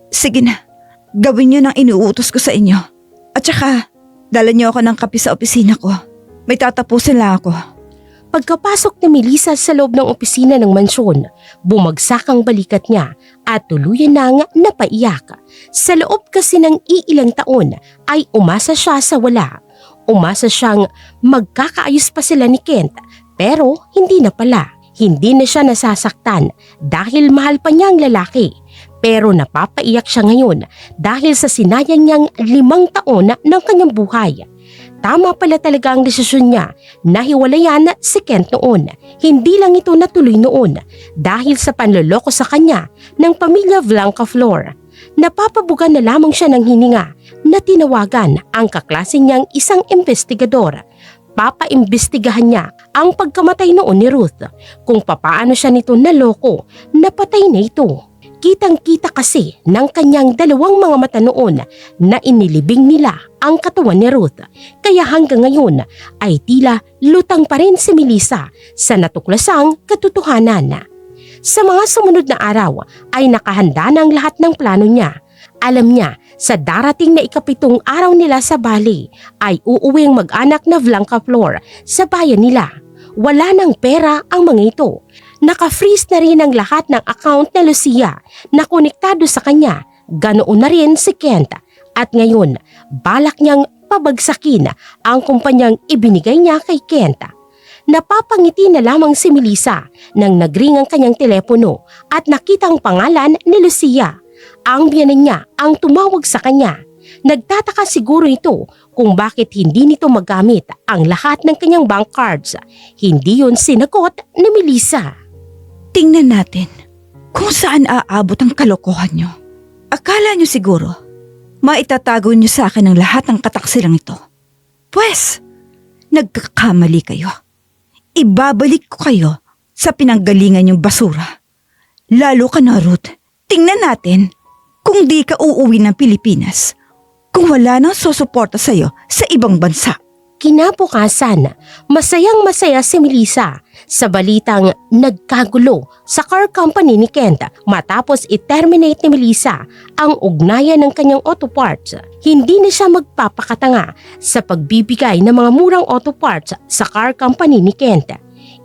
Sige na, gawin niyo ng inuutos ko sa inyo. At saka, dala niyo ako ng kape sa opisina ko. May tatapusin lang ako. Pagkapasok ni Melissa sa loob ng opisina ng mansyon, bumagsak ang balikat niya at tuluyan nang napaiyak. Sa loob kasi ng iilang taon ay umasa siya sa wala. Umasa siyang magkakaayos pa sila ni Kent, pero hindi na pala. Hindi na siya nasasaktan dahil mahal pa niya ang lalaki. Pero napapaiyak siya ngayon dahil sa sinayang niyang 5 taon ng kanyang buhay. Tama pala talaga ang desisyon niya na hiwalayan si Kent noon. Hindi lang ito natuloy noon dahil sa panloloko sa kanya ng pamilya Blancaflor. Napapabugan na lamang siya ng hininga na tinawagan ang kaklase niyang isang investigador. Papaimbestigahan niya ang pagkamatay noon ni Ruth, kung papaano siya nito naloko, napatay na ito. Kitang-kita kasi ng kanyang 2 mga mata noon na inilibing nila ang katawan ni Ruth. Kaya hanggang ngayon ay tila lutang pa rin si Melissa sa natuklasang katotohanan. Sa mga sumunod na araw ay nakahanda na ang lahat ng plano niya. Alam niya, sa darating na 7 araw nila sa Bali ay uuwi ang mag-anak na Blancaflor sa bayan nila. Wala ng pera ang mga ito. Naka-freeze na rin ang lahat ng account na Lucia na konektado sa kanya. Ganoon na rin si Kent. At ngayon, balak niyang pabagsakin ang kumpanyang ibinigay niya kay Kent. Napapangiti na lamang si Melissa nang nagring ang kanyang telepono at nakita ang pangalan ni Lucia. Ang biyanan niya ang tumawag sa kanya. Nagtataka siguro ito kung bakit hindi nito magamit ang lahat ng kanyang bank cards. Hindi yun sinagot ni Melissa. Tingnan natin kung saan aabot ang kalokohan niyo. Akala niyo siguro, maitatago niyo sa akin ang lahat ng kataksilang ito. Pwes, nagkakamali kayo. Ibabalik ko kayo sa pinanggalingan niyong basura. Lalo ka na, Ruth. Tingnan natin kung di ka uuwi ng Pilipinas, kung wala nang susuporta sa'yo sa ibang bansa. Kinabukasan, masayang-masaya si Melissa sa balitang nagkagulo sa car company ni Kent matapos i-terminate ni Melissa ang ugnayan ng kanyang auto parts. Hindi na siya magpapakatanga sa pagbibigay ng mga murang auto parts sa car company ni Kent.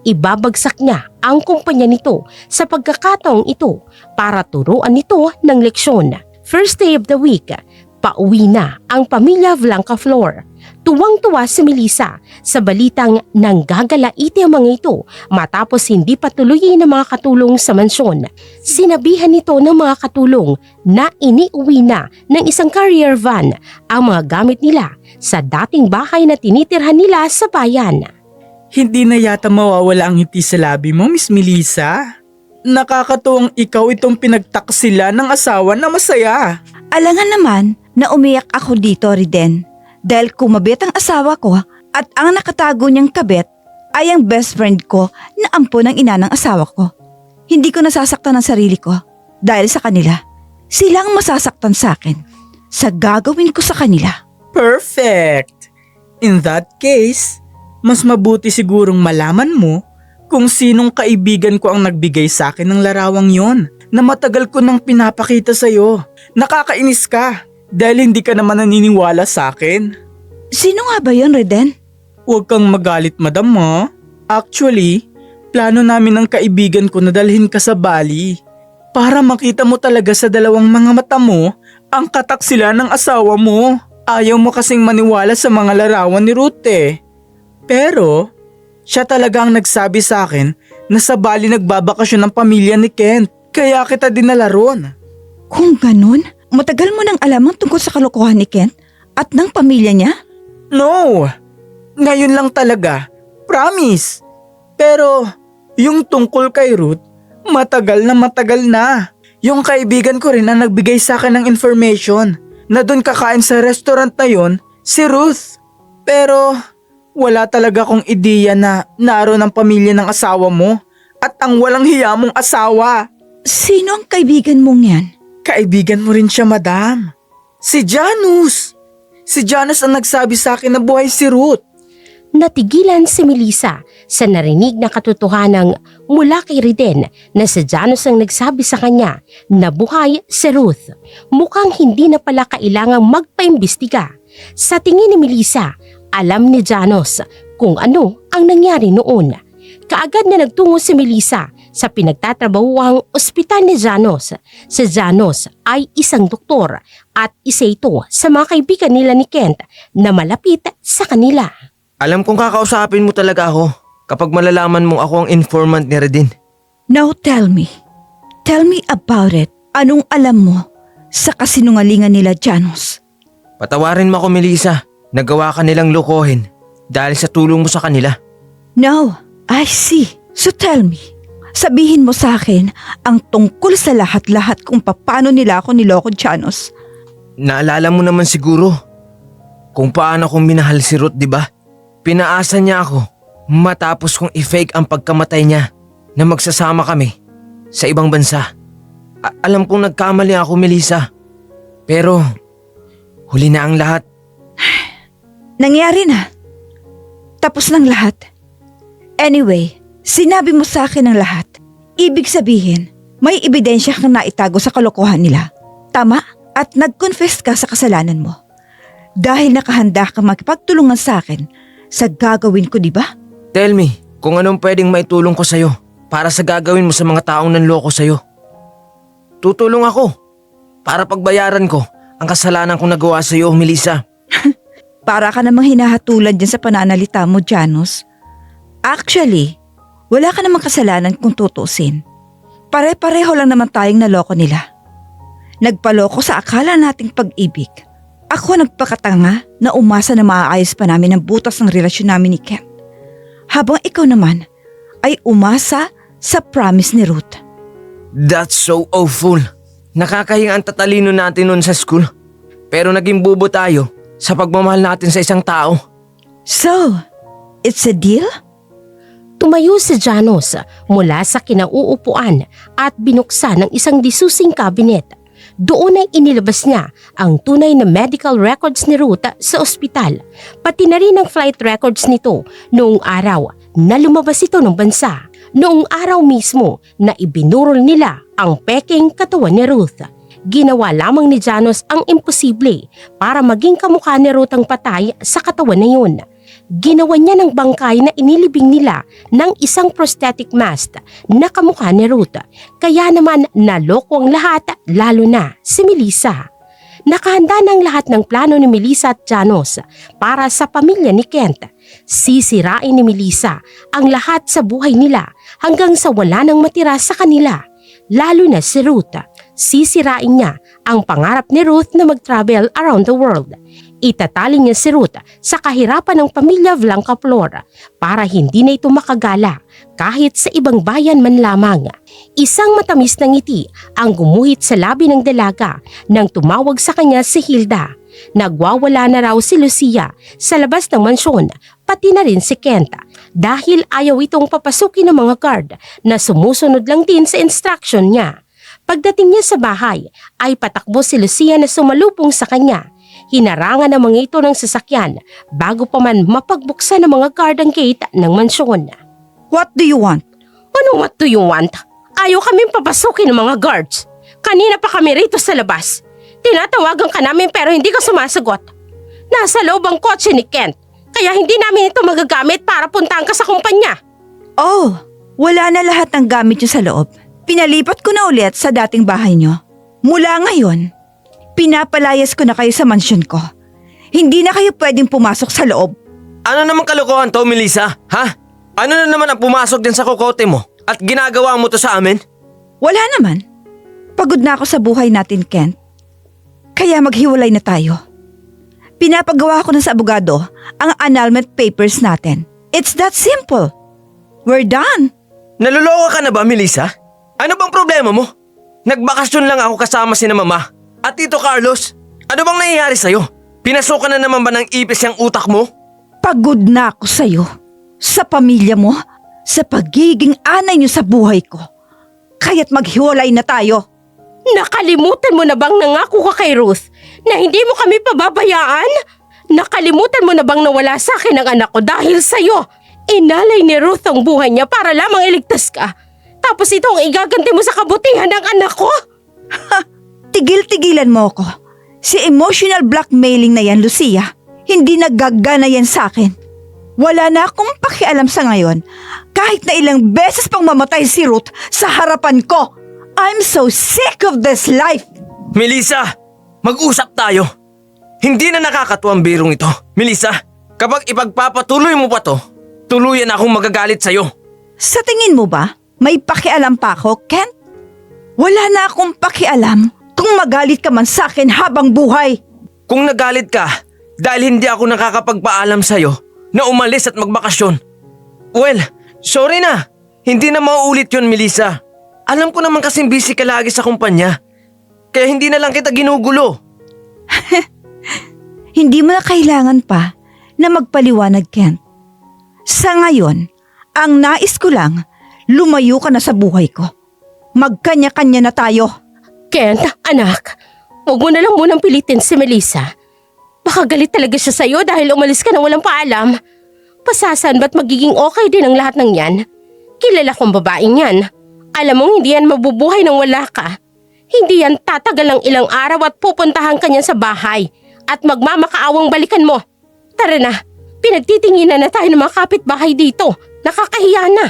ibabagsak niya ang kumpanya nito sa pagkakataong ito para turuan nito ng leksyon. First day of the week, pauwi na ang pamilya Blancaflor. Tuwang-tuwa si Melissa sa balitang nanggagalaiti ang mga ito matapos hindi patuloyin ng mga katulong sa mansyon. Sinabihan nito ng mga katulong na iniuwi na ng isang carrier van ang mga gamit nila sa dating bahay na tinitirhan nila sa bayan. Hindi na yata mawawala ang ngiti sa labi mo, Miss Melissa. Nakakatuwang ikaw itong pinagtaksila ng asawa na masaya. Alangan naman na umiyak ako dito, Riden. Dahil kumabit ang asawa ko at ang nakatago niyang kabit ay ang best friend ko na ampo ng ina ng asawa ko. Hindi ko nasasaktan ang sarili ko dahil sa kanila. Sila ang masasaktan sa akin sa gagawin ko sa kanila. Perfect! In that case, mas mabuti sigurong malaman mo kung sinong kaibigan ko ang nagbigay sa akin ng larawang yon na matagal ko nang pinapakita sa'yo. Nakakainis ka dahil hindi ka naman naniniwala sa akin. Sino nga ba yun, Reden? Huwag kang magalit, madam ha. Actually, plano namin ng kaibigan ko na dalhin ka sa Bali para makita mo talaga sa dalawang mga mata mo ang kataksilan ng asawa mo. Ayaw mo kasing maniwala sa mga larawan ni Ruth eh. Pero, siya talaga ang nagsabi sa akin na sa Bali nagbabakasyon ng pamilya ni Kent. Kaya kita dinala ron. Kung ganun, matagal mo nang alam ang tungkol sa kalokohan ni Kent at ng pamilya niya? No! Ngayon lang talaga. Promise. Pero, yung tungkol kay Ruth, matagal na. Yung kaibigan ko rin ang nagbigay sa akin ng information na doon kakain sa restaurant na yon si Ruth. Pero, wala talaga akong ideya na naroon ang pamilya ng asawa mo at ang walang hiya mong asawa. Sino ang kaibigan mong yan? Kaibigan mo rin siya, madam. Si Janus. Si Janus ang nagsabi sa akin na buhay si Ruth. Natigilan si Melissa sa narinig na katotohanang mula kay Riden na si Janus ang nagsabi sa kanya na buhay si Ruth. Mukhang hindi na pala kailangang magpaimbestiga. Sa tingin ni Melissa, alam ni Janus kung ano ang nangyari noon. Kaagad na nagtungo si Melissa sa pinagtatrabahuang ospital ni Janus. Si Janus ay isang doktor at isa ito sa mga kaibigan nila ni Kent na malapit sa kanila. Alam kong kakausapin mo talaga ako kapag malalaman mong ako ang informant ni Redin. Now tell me. Tell me about it. Anong alam mo sa kasinungalingan nila, Janus? Patawarin mo ako, Melissa. Nagawa ka nilang lokohin dahil sa tulong mo sa kanila. No, I see. So tell me. Sabihin mo sa akin ang tungkol sa lahat-lahat kung paano nila ako niloko, Janus. Naalala mo naman siguro kung paano kong minahal si Ruth, di ba? Pinaasa niya ako matapos kong i-fake ang pagkamatay niya na magsasama kami sa ibang bansa. Alam kong nagkamali ako, Melissa. Pero huli na ang lahat. Nangyari na. Tapos ng lahat. Anyway, sinabi mo sa akin ang lahat. Ibig sabihin, may ebidensya kang naitago sa kalokohan nila. Tama? At nag-confess ka sa kasalanan mo. Dahil nakahanda kang makipagtulungan sa akin sa gagawin ko, di ba? Tell me kung anong pwedeng maitulong ko sa'yo para sa gagawin mo sa mga taong nanloko sa'yo. Tutulong ako para pagbayaran ko ang kasalanan kong nagawa sa'yo, Melissa. Para ka namang hinahatulan dyan sa pananalita mo, Janus. Actually, wala ka namang kasalanan kung tutusin. Pare-pareho lang naman tayong naloko nila. Nagpaloko sa akala nating pag-ibig. Ako nagpakatanga na umasa na maaayos pa namin ang butas ng relasyon namin ni Kent. Habang ikaw naman ay umasa sa promise ni Ruth. That's so awful. Nakakahiyang ang tatalino natin noon sa school. Pero naging bubo tayo sa pagmamahal natin sa isang tao. So, it's a deal? Tumayo si Janus mula sa kinauupuan at binuksan ng isang disusing cabinet. Doon ay inilabas niya ang tunay na medical records ni Ruth sa ospital, pati na rin ang flight records nito noong araw na lumabas ito ng bansa, noong araw mismo na ibinurol nila ang peking katawan ni Ruth. Ginawa lamang ni Janus ang imposible para maging kamukha ni Ruth ang patay sa katawan na yun. Ginawa niya ng bangkay na inilibing nila ng isang prosthetic mask na kamukha ni Ruth. Kaya naman naloko ang lahat, lalo na si Melissa. Nakahanda ng lahat ng plano ni Melissa at Janos para sa pamilya ni Kent. Sisirain ni Melissa ang lahat sa buhay nila hanggang sa wala nang matira sa kanila, lalo na si Ruth. Sisirain niya ang pangarap ni Ruth na mag-travel around the world. Itatali niya si Ruth sa kahirapan ng pamilya Blancaflor para hindi na ito makagala kahit sa ibang bayan man lamang. Isang matamis na ngiti ang gumuhit sa labi ng dalaga nang tumawag sa kanya si Hilda. Nagwawala na raw si Lucia sa labas ng mansyon, pati na rin si Kent, dahil ayaw itong papasukin ng mga guard na sumusunod lang din sa instruction niya. Pagdating niya sa bahay ay patakbo si Lucia na sumalubong sa kanya. Hinarangan ng mga ito ng sasakyan bago pa man mapagbuksan ng mga guard ang gate ng mansyon. What do you want? Ano what do you want? Ayaw kaming papasukin ng mga guards. Kanina pa kami rito sa labas. Tinatawagan ka namin pero hindi ka sumasagot. Nasa loob ang kotse ni Kent, kaya hindi namin ito magagamit para puntahan ka sa kumpanya. Oh, wala na lahat ng gamit niyo sa loob. Pinalipat ko na ulit sa dating bahay niyo. Mula ngayon, pinapalayas ko na kayo sa mansyon ko. Hindi na kayo pwedeng pumasok sa loob. Ano naman kalokohan to, Melissa? Ha? Ano na naman ang pumasok din sa kokote mo at ginagawa mo to sa amin? Wala naman. Pagod na ako sa buhay natin, Kent. Kaya maghiwalay na tayo. Pinapagawa ko na sa abogado ang annulment papers natin. It's that simple. We're done. Naluloko ka na ba, Melissa? Ano bang problema mo? Nagbakasyon lang ako kasama si na mama. At Tito Carlos, ano bang nangyayari sa'yo? Pinasukan na naman ba ng ipis yung utak mo? Pagod na ako sa'yo. Sa pamilya mo. Sa pagiging anay niyo sa buhay ko. Kaya't maghiwalay na tayo. Nakalimutan mo na bang nangako ka kay Ruth na hindi mo kami pababayaan? Nakalimutan mo na bang nawala sa akin ang anak ko dahil sa'yo? Inalay ni Ruth ang buhay niya para lamang iligtas ka. Tapos ito ang igaganti mo sa kabutihan ng anak ko? Tigil-tigilan mo ako. Si emotional blackmailing na yan, Lucia. Hindi naggagana yan sa akin. Wala na akong pakialam sa ngayon. Kahit na ilang beses pang mamatay si Ruth sa harapan ko. I'm so sick of this life. Melissa, mag-usap tayo. Hindi na nakakatuwang birong ito. Melissa, kapag ipagpapatuloy mo pa to, tuluyan akong magagalit sa'yo. Sa tingin mo ba, may pakialam pa ako, Kent? Wala na akong pakialam kung magalit ka man sa akin habang buhay. Kung nagalit ka dahil hindi ako nakakapagpaalam sa'yo na umalis at magbakasyon, well, sorry na. Hindi na mauulit yun, Melissa. Alam ko naman kasing busy ka lagi sa kumpanya. Kaya hindi na lang kita ginugulo. Hindi mo na kailangan pa na magpaliwanag, Kent. Sa ngayon, ang nais ko lang, lumayo ka na sa buhay ko. Magkanya-kanya na tayo. Kent, anak, huwag mo na lang munang pilitin si Melissa. Baka galit talaga siya sa'yo dahil umalis ka na walang paalam. Pasasan ba't magiging okay din ang lahat ng yan? Kilala kong babaeng yan. Alam mong hindi yan mabubuhay nang wala ka. Hindi yan tatagal ng ilang araw at pupuntahan ka niyan sa bahay at magmamakaawang balikan mo. Tara na, pinagtitinginan na tayo ng mga kapitbahay dito. Nakakahiya na.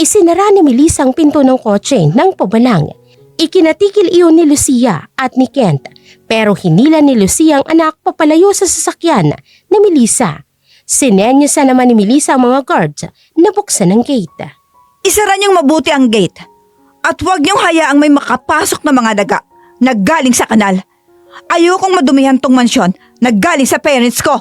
Isinara ni Melissa ang pinto ng kotse ng pabalang. Ikinatikil iyon ni Lucia at ni Kent pero hinila ni Lucia ang anak papalayo sa sasakyan ni Melissa. Sinenyosa naman ni Melissa ang mga guards na buksan ang gate. Isara niyong mabuti ang gate at huwag niyong hayaang may makapasok na mga daga na galing sa kanal. Ayokong madumihan tong mansyon na galing sa parents ko.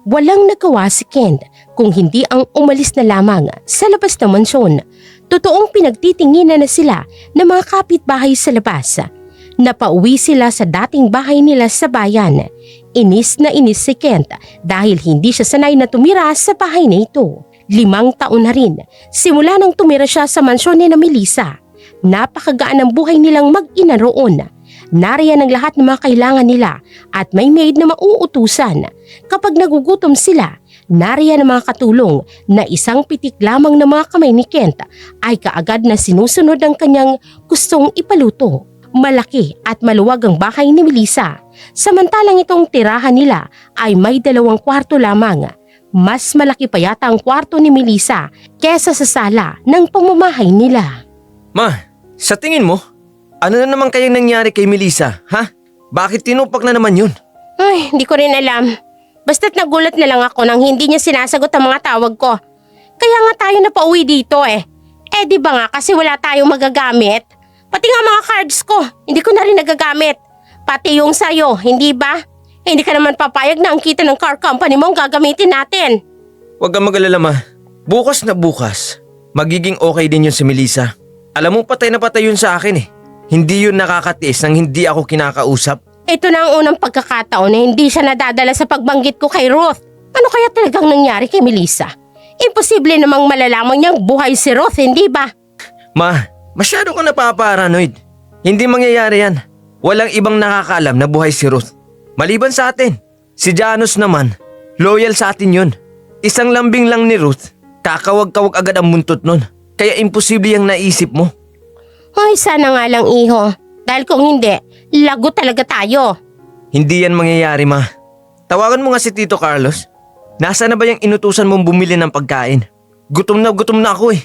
Walang nagawa si Kent kung hindi ang umalis na lamang sa labas ng mansyon. Totoong pinagtitinginan na sila ng mga kapitbahay sa labas. Napauwi sila sa dating bahay nila sa bayan. Inis na inis si Kent dahil hindi siya sanay na tumira sa bahay na ito. 5 taon na rin simula nang tumira siya sa mansyon ni Melissa. Napakagaan ang buhay nilang mag-ina roon. Nariyan ang lahat ng mga kailangan nila at may maid na mauutusan. Kapag nagugutom sila, nariyan ang mga katulong na isang pitik lamang ng mga kamay ni Kent ay kaagad na sinusunod ang kanyang gustong ipaluto. Malaki at maluwag ang bahay ni Melissa. Samantalang itong tirahan nila ay may 2 kwarto lamang. Mas malaki pa yata ang kwarto ni Melissa kesa sa sala ng pamamahay nila. Ma, sa tingin mo, ano na naman kayang nangyari kay Melissa, ha? Bakit tinupak na naman yun? Ay, hindi ko rin alam. Basta't nagulat na lang ako nang hindi niya sinasagot ang mga tawag ko. Kaya nga tayo napauwi dito eh. Eh di ba nga kasi wala tayong magagamit? Pati nga mga cards ko, hindi ko na rin nagagamit. Pati yung sayo, hindi ba? Hindi ka naman papayag na ang kita ng car company mo ang gagamitin natin. Huwag kang mag-alala, ma. Bukas na bukas, magiging okay din yun si Melissa. Alam mo, patay na patay yun sa akin eh. Hindi yun nakakatiis nang hindi ako kinakausap. Ito na ang unang pagkakataon na hindi siya nadadala sa pagbanggit ko kay Ruth. Ano kaya talagang nangyari kay Melissa? Imposible namang malalaman niyang buhay si Ruth, hindi ba? Ma, masyado ka napaparanoid. Hindi mangyayari yan. Walang ibang nakakaalam na buhay si Ruth. Maliban sa atin. Si Janus naman, loyal sa atin yun. Isang lambing lang ni Ruth, kakawag-kawag agad ang buntot nun. Kaya imposible yung naisip mo. Ay, sana nga lang iho. Dahil kung hindi, lago talaga tayo. Hindi yan mangyayari, ma. Tawagan mo nga si Tito Carlos. Nasaan na ba yung inutusan mong bumili ng pagkain? Gutom na ako eh.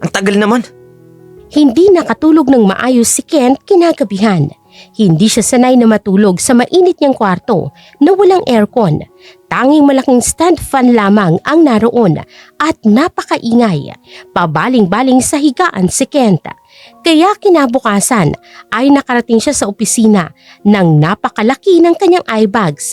Ang tagal naman. Hindi nakatulog ng maayos si Kent kinagabihan. Hindi siya sanay na matulog sa mainit niyang kwarto na walang aircon. Tanging malaking stand fan lamang ang naroon at napakaingay. Pabaling-baling sa higaan si Kent. Kaya kinabukasan ay nakarating siya sa opisina ng napakalaki ng kanyang eye bags.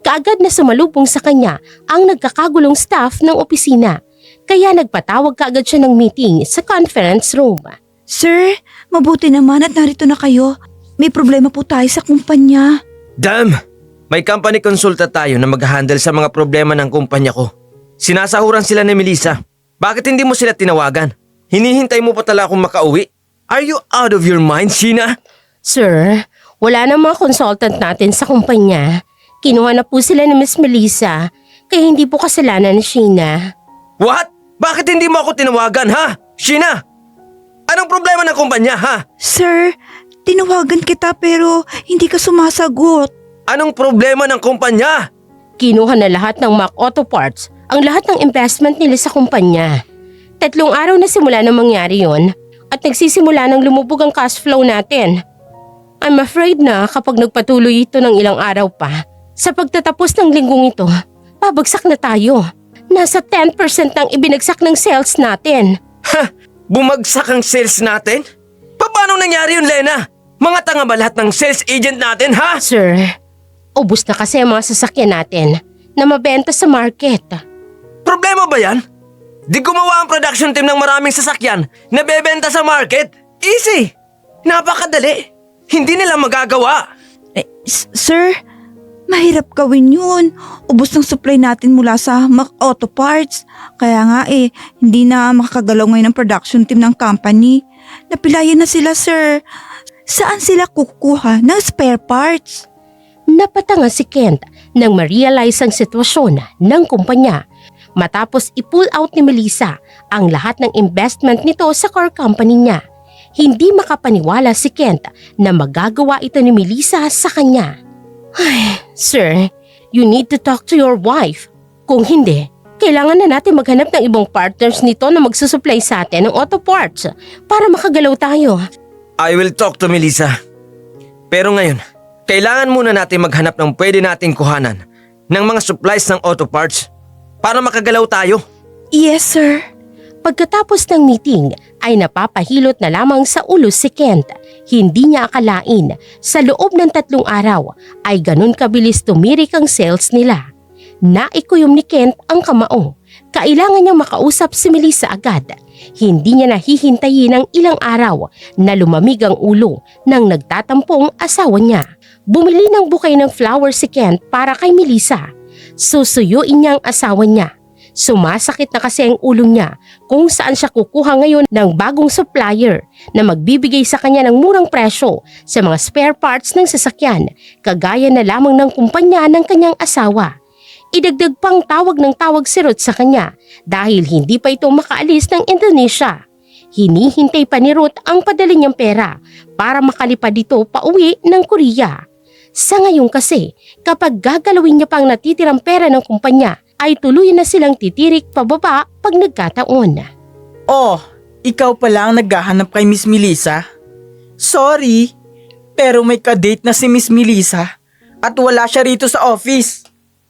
Kaagad na sumalubong sa kanya ang nagkakagulong staff ng opisina. Kaya nagpatawag kaagad siya ng meeting sa conference room. Sir, mabuti naman at narito na kayo. May problema po tayo sa kumpanya. Damn! May company consultant tayo na mag-handle sa mga problema ng kumpanya ko. Sinasahuran sila ni Melissa. Bakit hindi mo sila tinawagan? Hinihintay mo pa tala akong makauwi? Are you out of your mind, Sheena? Sir, wala na mga consultant natin sa kumpanya. Kinuha na po sila ni Miss Melissa, kaya hindi po kasalanan ni Sheena. What? Bakit hindi mo ako tinawagan, ha? Sheena! Anong problema ng kumpanya, ha? Sir, tinawagan kita pero hindi ka sumasagot. Anong problema ng kumpanya? Kinuha na lahat ng Mac Auto Parts ang lahat ng investment nila sa kumpanya. 3 araw na simula nang mangyari yon at nagsisimula ng lumubog ang cash flow natin. I'm afraid na kapag nagpatuloy ito ng ilang araw pa, sa pagtatapos ng linggong ito, pabagsak na tayo. Nasa 10% ang ibinagsak ng sales natin. Ha? Bumagsak ang sales natin? Paano nangyari yun, Lena? Mga tanga ba lahat ng sales agent natin, ha? Sir, ubos na kasi ang mga sasakyan natin na mabenta sa market. Problema ba yan? Di gumawa ang production team ng maraming sasakyan na bebenta sa market? Easy! Napakadali! Hindi nila magagawa! Sir, mahirap gawin yun. Ubus ng supply natin mula sa Mac Auto Parts. Kaya nga hindi na makakagalaw ngayon ang production team ng company. Napilayan na sila, sir. Saan sila kukuha ng spare parts? Napatanga si Kent nang ma-realize ang sitwasyon ng kumpanya matapos i-pull out ni Melissa ang lahat ng investment nito sa car company niya. Hindi makapaniwala si Kent na magagawa ito ni Melissa sa kanya. Ay, sir, you need to talk to your wife. Kung hindi, kailangan na natin maghanap ng ibang partners nito na magsusupply sa atin ng auto parts para makagalaw tayo. I will talk to Melissa. Pero ngayon, kailangan muna natin maghanap ng pwede nating kuhanan ng mga supplies ng auto parts para makagalaw tayo. Yes, sir. Pagkatapos ng meeting ay napapahilot na lamang sa ulo si Kent. Hindi niya akalain sa loob ng 3 araw ay ganun kabilis tumirik ang sales nila. Naikuyom ni Kent ang kamao. Kailangan niyang makausap si Melissa agad. Hindi niya nahihintayin ang ilang araw na lumamig ang ulo ng nagtatampong asawa niya. Bumili ng bouquet ng flowers si Kent para kay Melissa. Susuyuin niya ang asawa niya. Sumasakit na kasi ang ulo niya kung saan siya kukuha ngayon ng bagong supplier na magbibigay sa kanya ng murang presyo sa mga spare parts ng sasakyan, kagaya na lamang ng kumpanya ng kanyang asawa. Idagdag pang tawag ng tawag si Ruth sa kanya dahil hindi pa ito makaalis ng Indonesia. Hinihintay pa ni Ruth ang padala niyang pera para makalipad dito pauwi ng Korea. Sa ngayon kasi, kapag gagalawin niya pang natitirang pera ng kumpanya ay tuloy na silang titirik pababa pag nagkataon. Oh, ikaw pala ang naghahanap kay Miss Melissa? Sorry, pero may kadate na si Miss Melissa at wala siya rito sa office.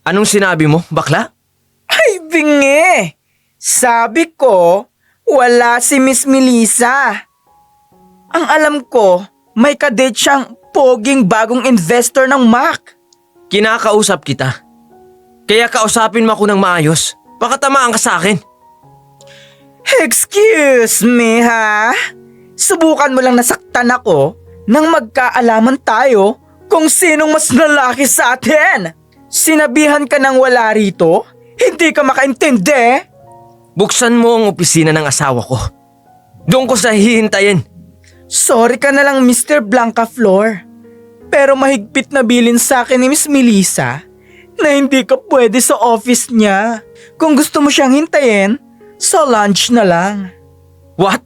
Anong sinabi mo, bakla? Ay, bingi! Sabi ko, wala si Miss Melissa. Ang alam ko, may kadate siyang poging bagong investor ng Mac. Kinakausap kita. Kaya kausapin mo ako ng maayos. Baka tamaan ka sa akin. Excuse me ha? Subukan mo lang nasaktan ako nang magkaalaman tayo kung sinong mas lalaki sa atin. Sinabihan ka ng wala rito? Hindi ka makaintindi? Buksan mo ang opisina ng asawa ko. Doon ko sa hihintayin. Sorry ka na lang Mr. Blancaflor. Pero mahigpit na bilin sa akin ni Miss Melissa na hindi ka pwede sa office niya. Kung gusto mo siyang hintayin, sa lunch na lang. What?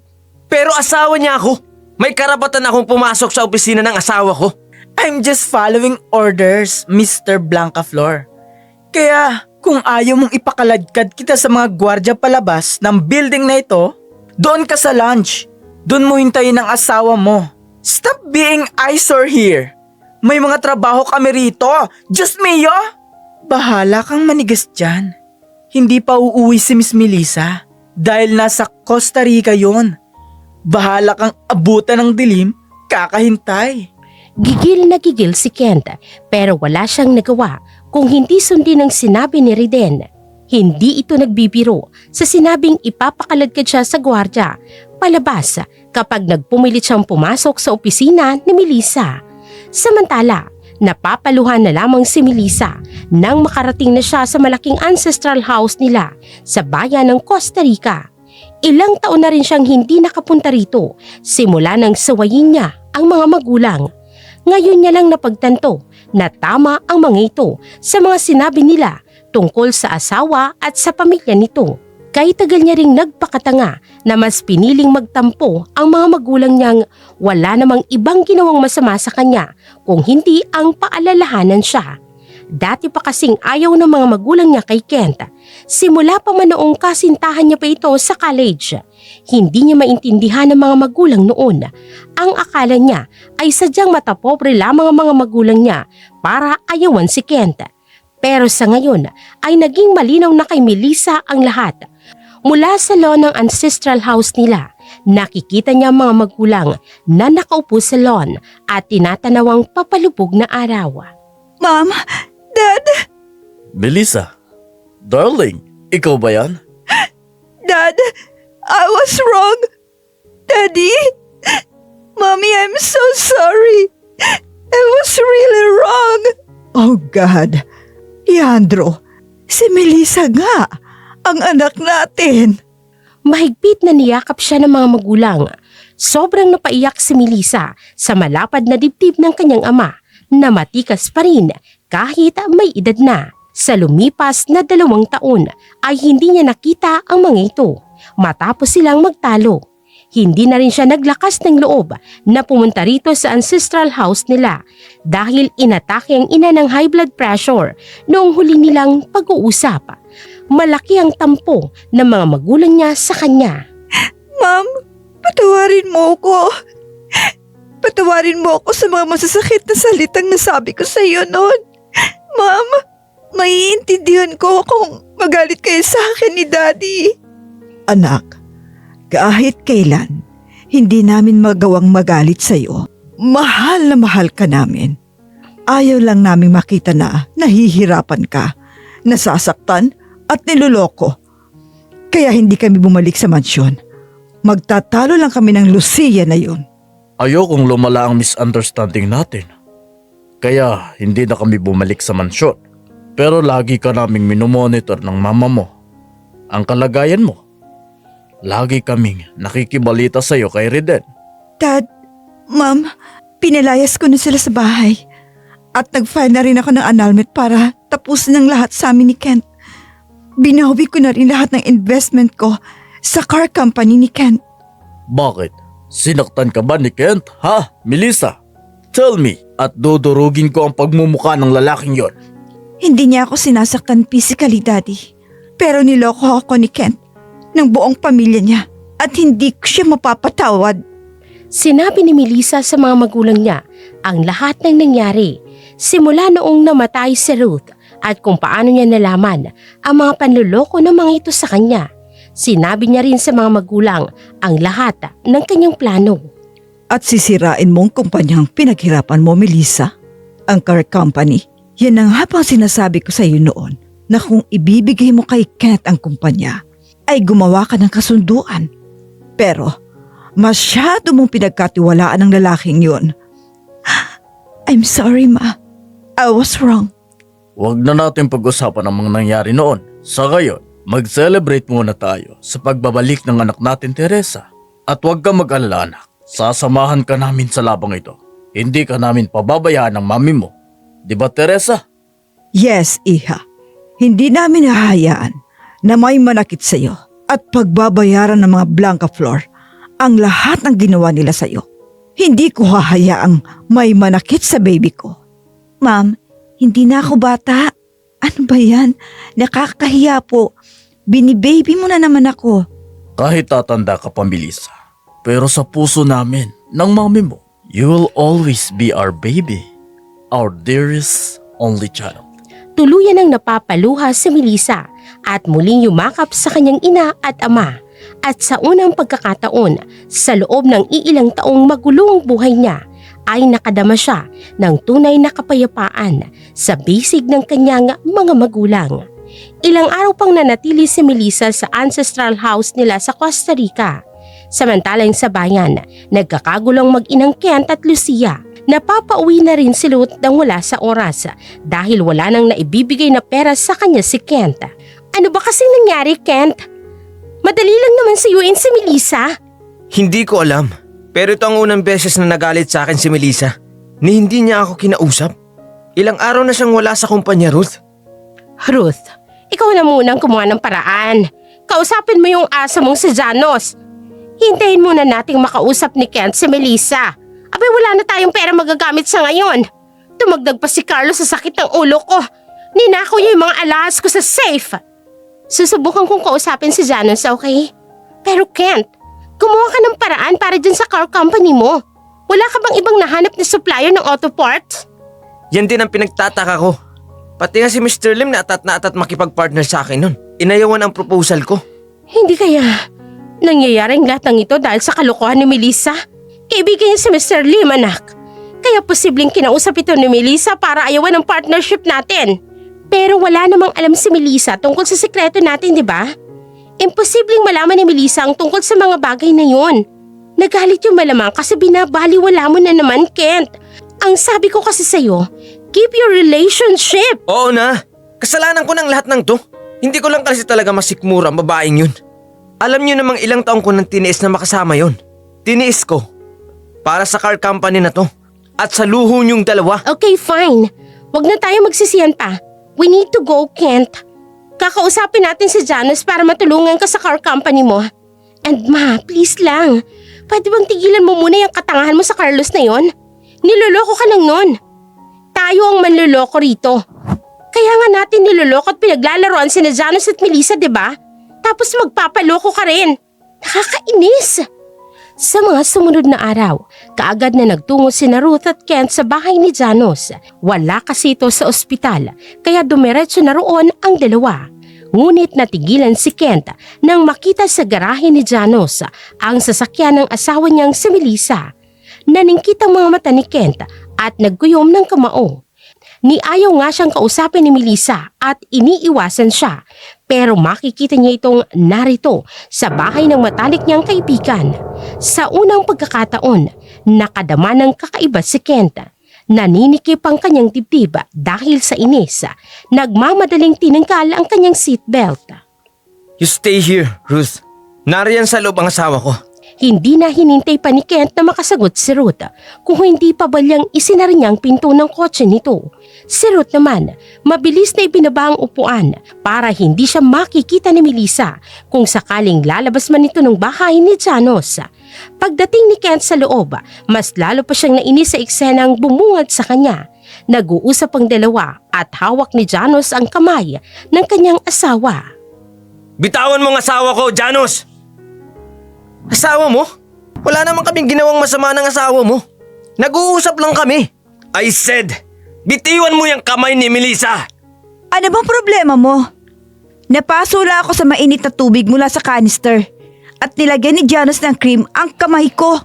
Pero asawa niya ako. May karapatan akong pumasok sa opisina ng asawa ko. I'm just following orders, Mr. Blancaflor. Kaya kung ayaw mong ipakaladkad kita sa mga gwardya palabas ng building na ito, doon ka sa lunch. Doon mo hintayin ang asawa mo. Stop being eyesore here. May mga trabaho kami rito. Diyos mio! Bahala kang manigas dyan. Hindi pa uuwi si Miss Melissa dahil nasa Costa Rica yon. Bahala kang abutan ng dilim, kakahintay. Gigil na gigil si Kent pero wala siyang nagawa kung hindi sundin ang sinabi ni Riden. Hindi ito nagbibiro sa sinabing ipapakaladkad siya sa gwardya palabas kapag nagpumilit siyang pumasok sa opisina ni Melissa. Samantala, napapaluhan na lamang si Melissa nang makarating na siya sa malaking ancestral house nila sa bayan ng Costa Rica. Ilang taon na rin siyang hindi nakapunta rito simula nang sawayin niya ang mga magulang. Ngayon niya lang napagtanto na tama ang mga ito sa mga sinabi nila tungkol sa asawa at sa pamilya nito. Kay tagal niya ring nagpakatanga na mas piniling magtampo ang mga magulang niyang wala namang ibang ginawang masama sa kanya kung hindi ang paalalahanan siya. Dati pa kasing ayaw ng mga magulang niya kay Kent. Simula pa man noong kasintahan niya pa ito sa college. Hindi niya maintindihan ng mga magulang noon. Ang akala niya ay sadyang matapobre lamang ang mga magulang niya para ayawan si Kent. Pero sa ngayon ay naging malinaw na kay Melissa ang lahat. Mula sa lawn ng ancestral house nila, nakikita niya ang mga magulang na nakaupo sa lawn at tinatanawang papalubog na araw. Ma'am, Dad, Melissa, darling, ikaw ba yan? Dad, I was wrong. Daddy, Mommy, I'm so sorry. I was really wrong. Oh God, Leandro, si Melissa nga, ang anak natin. Mahigpit na niyakap siya ng mga magulang. Sobrang napaiyak si Melissa sa malapad na dibdib ng kanyang ama na matikas pa rin kahit may edad na. Sa lumipas na 2 taon ay hindi niya nakita ang mga ito matapos silang magtalo. Hindi na rin siya naglakas ng loob na pumunta rito sa ancestral house nila dahil inatake ang ina ng high blood pressure noong huli nilang pag-uusap. Malaki ang tampo ng mga magulang niya sa kanya. Ma'am, patawarin mo ako. Patawarin mo ako sa mga masasakit na salitang nasabi ko sa iyo noon. Ma'am, maiintindihan ko kung magalit kayo sa akin ni Daddy. Anak, kahit kailan, hindi namin magawang magalit sa iyo. Mahal na mahal ka namin. Ayaw lang namin makita na nahihirapan ka, nasasaktan at niloloko. Kaya hindi kami bumalik sa mansyon. Magtatalo lang kami ng Lucia na yun. Ayokong lumala ang misunderstanding natin. Kaya hindi na kami bumalik sa mansyon. Pero lagi ka naming minomonitor ng mama mo. Ang kalagayan mo. Lagi kaming nakikibalita sa iyo kay Riden. Dad, Ma'am, pinalayas ko na sila sa bahay. At nag-file na rin ako ng annulment para tapusin ang lahat sa amin ni Kent. Binawi ko na rin lahat ng investment ko sa car company ni Kent. Bakit? Sinaktan ka ba ni Kent? Ha, Melissa? Tell me at dudurugin ko ang pagmumukha ng lalaking yon. Hindi niya ako sinasaktan physically, Daddy. Pero niloko ako ni Kent ng buong pamilya niya at hindi ko siya mapapatawad. Sinabi ni Melissa sa mga magulang niya ang lahat ng nangyari simula noong namatay si Ruth at kung paano niya nalaman ang mga panluloko ng mga ito sa kanya. Sinabi niya rin sa mga magulang ang lahat ng kanyang plano. At sisirain mong kumpanyang pinaghirapan mo, Melissa, ang car company. Yan ang habang sinasabi ko sa iyo noon na kung ibibigay mo kay Kent ang kumpanya, ay gumawa ka ng kasunduan. Pero masyado mong pinagkatiwalaan ng lalaking yun. I'm sorry, Ma. I was wrong. Huwag na natin pag-usapan ang mga nangyari noon. Sa ngayon, mag-celebrate muna tayo sa pagbabalik ng anak natin, Teresa. At huwag ka mag-alala, anak. Sasamahan ka namin sa labang ito. Hindi ka namin pababayaan ng mami mo. Di ba, Teresa? Yes, Iha. Hindi namin hahayaan na may manakit sa iyo at pagbabayaran ng mga Blanca Flor ang lahat ng ginawa nila sa iyo. Hindi ko hahayaang may manakit sa baby ko. Ma'am, hindi na ako bata. Ano ba yan? Nakakahiya po. Binibaby mo na naman ako. Kahit tatanda ka pa, Melissa. Pero sa puso namin, ng mami mo, you will always be our baby. Our dearest only child. Tuluyan ang napapaluha si Melissa at muling yumakap sa kanyang ina at ama. At sa unang pagkakataon, sa loob ng iilang taong magulo ang buhay niya, ay nakadama siya ng tunay na kapayapaan sa bisig ng kanyang mga magulang. Ilang araw pang nanatili si Melissa sa ancestral house nila sa Costa Rica. Samantalang sa bayan, nagkakagulong mag-inang Kent at Lucia. Napapauwi na rin si Ruth nang wala sa oras dahil wala nang naibibigay na pera sa kanya si Kent. Ano ba kasing nangyari, Kent? Madali lang naman siyuin si Melissa. Hindi ko alam. Pero ito ang unang beses na nagalit sa akin si Melissa. Ni hindi niya ako kinausap. Ilang araw na siyang wala sa kumpanya, Ruth. Ruth, ikaw na munang kumuha ng paraan. Kausapin mo yung asa mong si Janos. Hintayin muna nating makausap ni Kent si Melissa. Abay wala na tayong pera magagamit sa ngayon. Tumagdag pa si Carlos sa sakit ng ulo ko. Ninakaw niya yung mga alahas ko sa safe. Susubukan kong kausapin si Janos, okay? Pero Kent, gumawa ka ng paraan para dyan sa car company mo. Wala ka bang ibang nahanap na supplier ng auto parts? Yan din ang pinagtataka ko. Pati nga si Mr. Lim na atat makipag-partner sa akin nun. Inayawan ang proposal ko. Hindi kaya nangyayaring lahat ng ito dahil sa kalokohan ni Melissa? Kaibigan niya si Mr. Lim, anak. Kaya posibleng kinausap ito ni Melissa para ayawan ang partnership natin. Pero wala namang alam si Melissa tungkol sa sekreto natin, di ba? Imposibleng malaman ni Melissa ang tungkol sa mga bagay na yun. Nagalit yung malamang kasi binabaliwala mo na naman, Kent. Ang sabi ko kasi sa'yo, keep your relationship. Oo na. Kasalanan ko ng lahat ng to. Hindi ko lang kasi talaga masikmura ang babaeng yun. Alam niyo namang ilang taong ko nang tiniis na makasama yun. Tiniis ko. Para sa car company na to. At sa luho niyong dalawa. Okay, fine. Huwag na tayo magsisiyan pa. We need to go, Kent. Kakausapin natin si Janos para matulungan ka sa car company mo. And ma, please lang. Pwede bang tigilan mo muna yung katangahan mo sa Carlos na yon? Niloloko ka lang nun. Tayo ang manloloko rito. Kaya nga natin niloloko at pinaglalaroan sina Janos at Melissa, diba? Tapos magpapaloko ka rin. Nakakainis. Sa mga sumunod na araw, kaagad na nagtungo sina Ruth at Kent sa bahay ni Janos. Wala kasi ito sa ospital, kaya dumiretso na roon ang dalawa. Ngunit natigilan si Kent nang makita sa garahe ni Janos ang sasakyan ng asawa niyang si Melissa. Naningkit ang mga mata ni Kent at nagguyom ng kamao. Niayaw nga siyang kausapin ni Melissa at iniiwasan siya. Pero makikita niya itong narito sa bahay ng matalik niyang kaibigan. Sa unang pagkakataon, nakadama ng kakaiba si Kent. Naninikip ang kanyang dibdib dahil sa inis. Nagmamadaling tinanggal ang kanyang seatbelt. You stay here, Ruth. Nariyan sa loob ang asawa ko. Hindi na hinintay pa ni Kent na makasagot si Ruth kung hindi pa balyang isinara niya ang pinto ng kotse nito. Si Ruth naman, mabilis na ibinaba ang upuan para hindi siya makikita ni Melissa kung sakaling lalabas man ito ng bahay ni Janos. Pagdating ni Kent sa loob, mas lalo pa siyang nainis sa eksenang bumungad sa kanya. Nag-uusap ang dalawa at hawak ni Janos ang kamay ng kanyang asawa. Bitawan mo ang asawa ko, Janos! Asawa mo? Wala naman kaming ginawang masama ng asawa mo. Nag-uusap lang kami. I said, bitiwan mo yung kamay ni Melissa! Ano bang problema mo? Napasula ako sa mainit na tubig mula sa canister at nilagyan ni Janos ng cream ang kamay ko.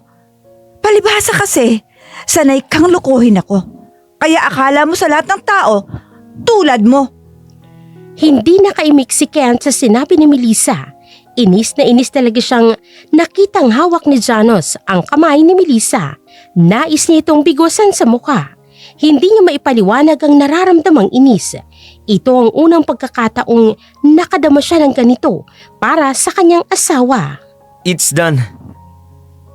Palibhasa kasi, sanay kang lukuhin ako. Kaya akala mo sa lahat ng tao, tulad mo. Hindi nakaimik si Kent sa sinabi ni Melissa. Inis na inis talaga siyang nakitang hawak ni Janos ang kamay ni Melissa. Nais niya itong bigusan sa mukha. Hindi niya maipaliwanag ang nararamdamang inis. Ito ang unang pagkakataong nakadama siya ng ganito para sa kanyang asawa. It's done.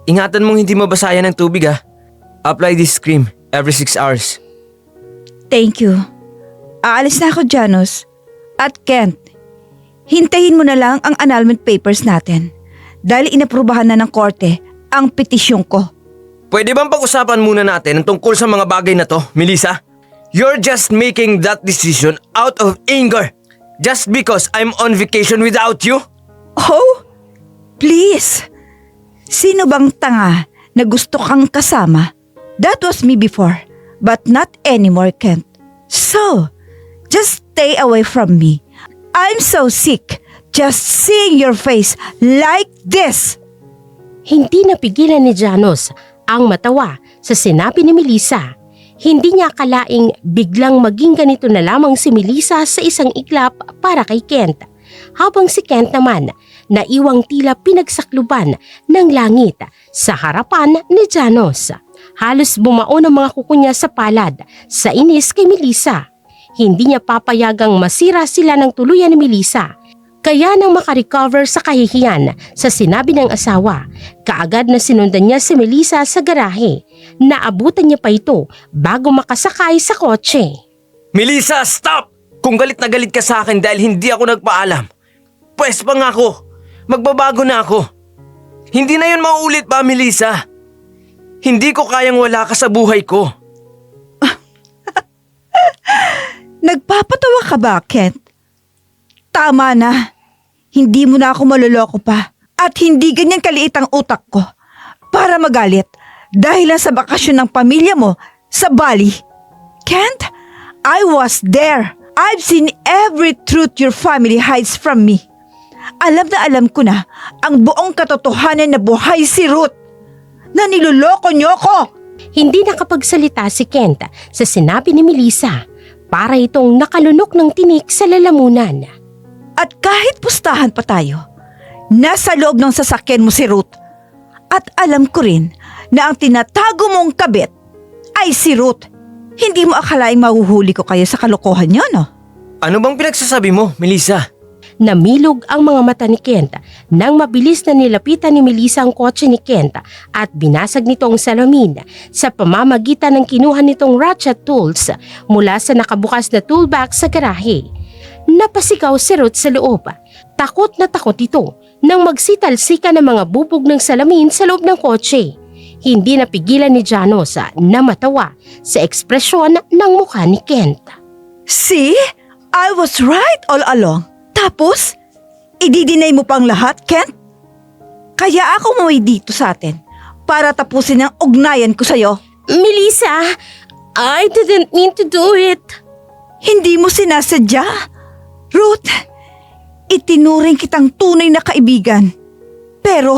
Ingatan mong hindi mabasayan ng tubig ha. Apply this cream every 6 hours. Thank you. Aalis na ako, Janos. At Kent, hintayin mo na lang ang annulment papers natin dahil inaprubahan na ng korte ang petisyon ko. Pwede bang pag-usapan muna natin ang tungkol sa mga bagay na to, Melissa? You're just making that decision out of anger just because I'm on vacation without you? Oh, please. Sino bang tanga na gusto kang kasama? That was me before, but not anymore, Kent. So, just stay away from me. I'm so sick just seeing your face like this. Hindi napigilan ni Janos ang matawa sa sinabi ni Melissa. Hindi niya akalaing biglang maging ganito na lamang si Melissa sa isang iglap para kay Kent. Habang si Kent naman, naiwang tila pinagsakluban ng langit sa harapan ni Janos. Halos bumao ng mga kuko niya sa palad sa inis kay Melissa. Hindi niya papayagang masira sila ng tuluyan ni Melissa. Kaya nang makarecover sa kahihiyan sa sinabi ng asawa, kaagad na sinundan niya si Melissa sa garahe. Naabutan niya pa ito bago makasakay sa kotse. Melissa, stop! Kung galit na galit ka sa akin dahil hindi ako nagpaalam, pwes pa nga ako. Magbabago na ako. Hindi na yun mauulit pa, Melissa. Hindi ko kayang wala ka sa buhay ko. Nagpapatawa ka ba, Kent? Tama na. Hindi mo na ako maloloko pa. At hindi ganyan kaliit ang utak ko para magalit dahil lang sa bakasyon ng pamilya mo sa Bali. Kent, I was there. I've seen every truth your family hides from me. Alam na alam ko na ang buong katotohanan na buhay si Ruth. Na niloloko niyo ko. Hindi nakapagsalita si Kent sa sinabi ni Melissa para itong nakalunok ng tinik sa lalamunan. At kahit pustahan pa tayo, nasa loob ng sasakyan mo si Ruth. At alam ko rin na ang tinatago mong kabit ay si Ruth. Hindi mo akalaing mahuhuli ko kayo sa kalokohan niyo, no? Ano bang pinagsasabi mo, Melissa? Namilog ang mga mata ni Kent nang mabilis na nilapitan ni Melissa ang kotse ni Kent at binasag nito ang salamin sa pamamagitan ng kinuha nitong ratchet tools mula sa nakabukas na toolbox sa garahe. Napasigaw si Ruth sa loob. Takot na takot ito nang magsitalsika ng mga bubog ng salamin sa loob ng kotse. Hindi napigilan ni Janos na matawa sa ekspresyon ng mukha ni Kent. See? I was right all along. Tapos, ididinay mo pang lahat, Kent? Kaya ako umuwi dito sa atin para tapusin ang ugnayan ko sa'yo. Melissa, I didn't mean to do it. Hindi mo sinasadya. Ruth, itinuring kitang tunay na kaibigan. Pero,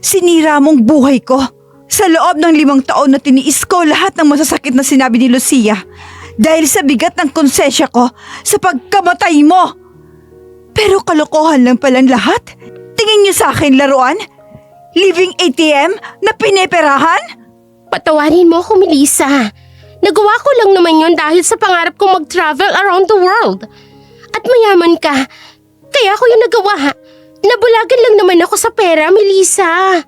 sinira mong buhay ko. Sa loob ng 5 taon na tiniis ko lahat ng masasakit na sinabi ni Lucia dahil sa bigat ng konsensya ko sa pagkamatay mo. Pero kalokohan lang palang lahat. Tingin niyo sa akin laruan? Living ATM na pineperahan? Patawarin mo ako, Melissa. Nagawa ko lang naman yun dahil sa pangarap kong mag-travel around the world. At mayaman ka, kaya ako yung nagawa. Nabulagan lang naman ako sa pera, Melissa.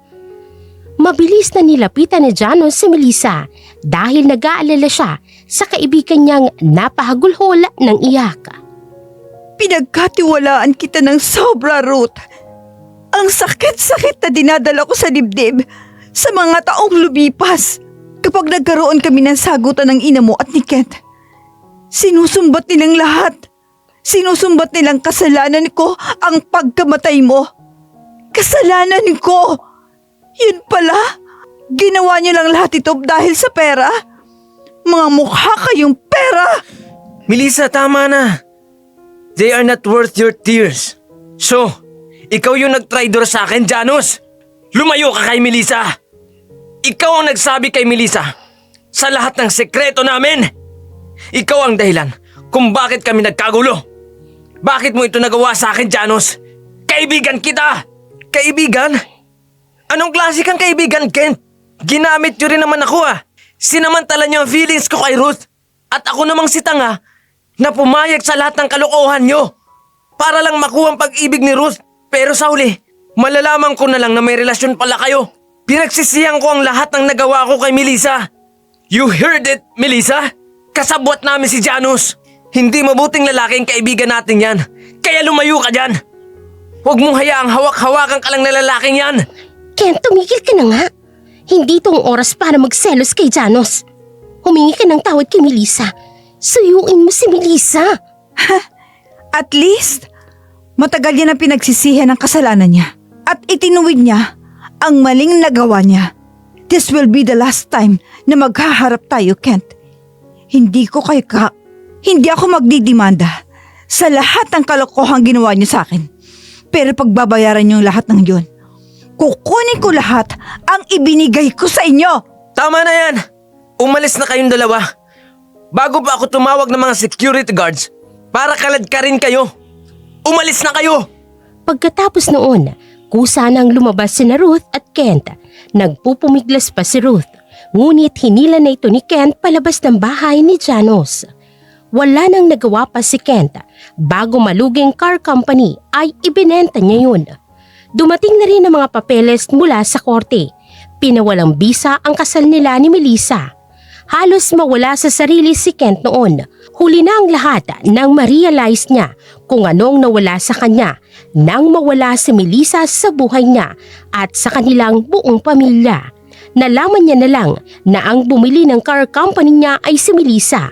Mabilis na nilapitan ni Janos si Melissa dahil nag-aalala siya sa kaibigan niyang napahagulhol ng iyak. Pinagkatiwalaan kita ng sobra, Ruth. Ang sakit-sakit na dinadala ko sa dibdib sa mga taong lumipas kapag nagkaroon kami ng sagutan ng ina mo at ni Kent. Sinusumbat nilang lahat. Sinusumbat nilang kasalanan ko ang pagkamatay mo. Kasalanan ko. Yun pala. Ginawa niyo lang lahat ito dahil sa pera. Mga mukha kayong pera. Melissa, tama na. They are not worth your tears. So, ikaw yung nag-traitor sa akin, Janos. Lumayo ka kay Melissa. Ikaw ang nagsabi kay Melissa sa lahat ng sekreto namin. Ikaw ang dahilan kung bakit kami nagkagulo. Bakit mo ito nagawa sa akin, Janos? Kaibigan kita! Kaibigan? Anong klase kang kaibigan, Kent? Ginamit niyo rin naman ako Sinamantala niyo ang feelings ko kay Ruth. At ako namang si tanga na pumayag sa lahat ng kalokohan niyo para lang makuha ang pag-ibig ni Ruth. Pero sa huli, malalaman ko na lang na may relasyon pala kayo. Pinagsisihan ko ang lahat ng nagawa ko kay Melissa. You heard it, Melissa? Kasabwat namin si Janos. Hindi mabuting lalaking kaibigan natin yan. Kaya lumayo ka dyan. Huwag mong hayaang hawak-hawakan ka lang na lalaking yan. Ken, tumigil ka na nga. Hindi itong oras para magselos kay Janos. Humingi ka ng tawad kay Melissa. Suyuin mo si Melissa. At least, matagal yan ang pinagsisihan ng kasalanan niya. At itinuwid niya ang maling nagawa niya. This will be the last time na maghaharap tayo, Kent. Hindi ako magdidimanda sa lahat ng kalokohang ginawa niyo sa akin. Pero pagbabayaran niyo lahat ng yun, kukunin ko lahat ang ibinigay ko sa inyo. Tama na yan. Umalis na kayong dalawa. Bago pa ako tumawag ng mga security guards para kalad ka rin kayo. Umalis na kayo. Pagkatapos noon, kusa nang lumabas sina Ruth at Kent. Nagpupumiglas pa si Ruth, ngunit hinila na ito ni Kent palabas ng bahay ni Janos. Wala nang nagawa pa si Kent. Bago maluging car company ay ibinenta niya yun. Dumating na rin ang mga papeles mula sa korte. Pinawalang bisa ang kasal nila ni Melissa. Halos mawala sa sarili si Kent noon. Huli na ang lahat nang ma-realize niya kung anong nawala sa kanya nang mawala si Melissa sa buhay niya at sa kanilang buong pamilya. Nalaman niya na lang na ang bumili ng car company niya ay si Melissa.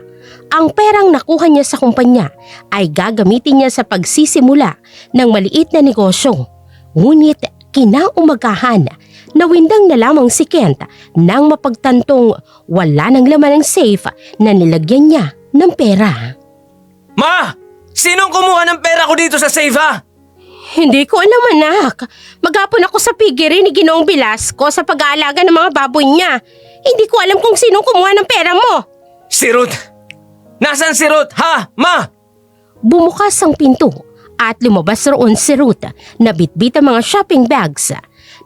Ang perang nakuha niya sa kumpanya ay gagamitin niya sa pagsisimula ng maliit na negosyo. Ngunit kinaumagahan, nawindang na lamang si Kent nang mapagtantong wala ng laman ng safe na nilagyan niya ng pera. Ma! Sinong kumuha ng pera ko dito sa safe Hindi ko alam, anak. Maghapon ako sa piggery ni Ginoong Velasco sa pag-aalaga ng mga baboy niya. Hindi ko alam kung sinong kumuha ng pera mo. Si Ruth! Nasaan si Ruth, ha, Ma? Bumukas ang pinto at lumabas roon si Ruth na bitbit ang mga shopping bags.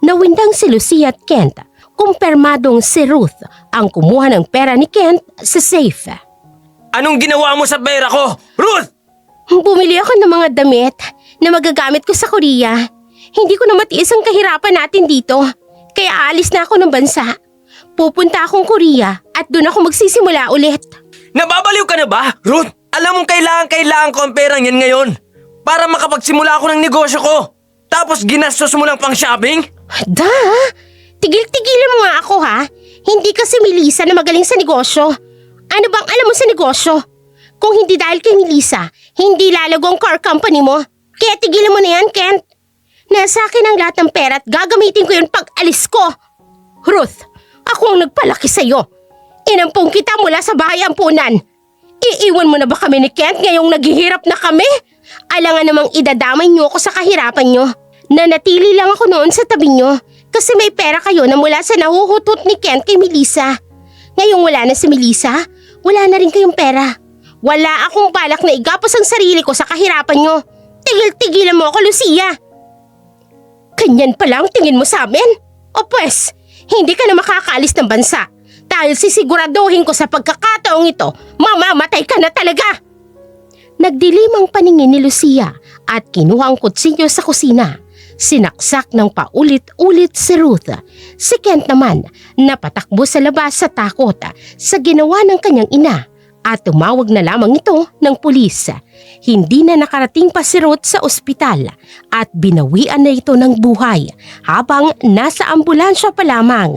Nawindang si Lucia at Kent. Kumpirmadong si Ruth ang kumuha ng pera ni Kent sa safe. Anong ginawa mo sa pera ko, Ruth? Bumili ako ng mga damit na magagamit ko sa Korea. Hindi ko na matiis ang kahirapan natin dito. Kaya alis na ako ng bansa. Pupunta akong Korea at doon ako magsisimula ulit. Nababaliw ka na ba, Ruth? Alam mong kailangan ko ang perang yan ngayon para makapagsimula ako ng negosyo ko. Tapos ginastos mo lang pang shopping? Tigil-tigilan mo nga ako ha. Hindi kasi Melissa na magaling sa negosyo. Ano bang alam mo sa negosyo? Kung hindi dahil kay Melissa, hindi lalago ang car company mo. Kaya tigilan mo na yan, Kent. Nasa akin ang lahat ng pera at gagamitin ko yun pag alis ko. Ruth, ako ang nagpalaki sa'yo. Inampong kita mula sa bahay ampunan. Iiwan mo na ba kami ni Kent ngayong naghihirap na kami? Alangan namang idadamay niyo ako sa kahirapan niyo. Nanatili lang ako noon sa tabi niyo kasi may pera kayo na mula sa nahuhutot ni Kent kay Melissa. Ngayong wala na si Melissa, wala na rin kayong pera. Wala akong balak na igapos ang sarili ko sa kahirapan niyo. Tigil-tigilan mo ako, Lucia. Ganyan pala ang tingin mo sa amin? O pues, hindi ka na makakaalis ng bansa. Dahil sisiguraduhin ko sa pagkakataong ito, mamamatay ka na talaga. Nagdilim ang paningin ni Lucia at kinuha ang kutsilyo sa kusina. Sinaksak ng paulit-ulit si Ruth. Si Kent naman napatakbo sa labas sa takot sa ginawa ng kanyang ina at tumawag na lamang ito ng pulis. Hindi na nakarating pa si Ruth sa ospital at binawian na ito ng buhay habang nasa ambulansya pa lamang.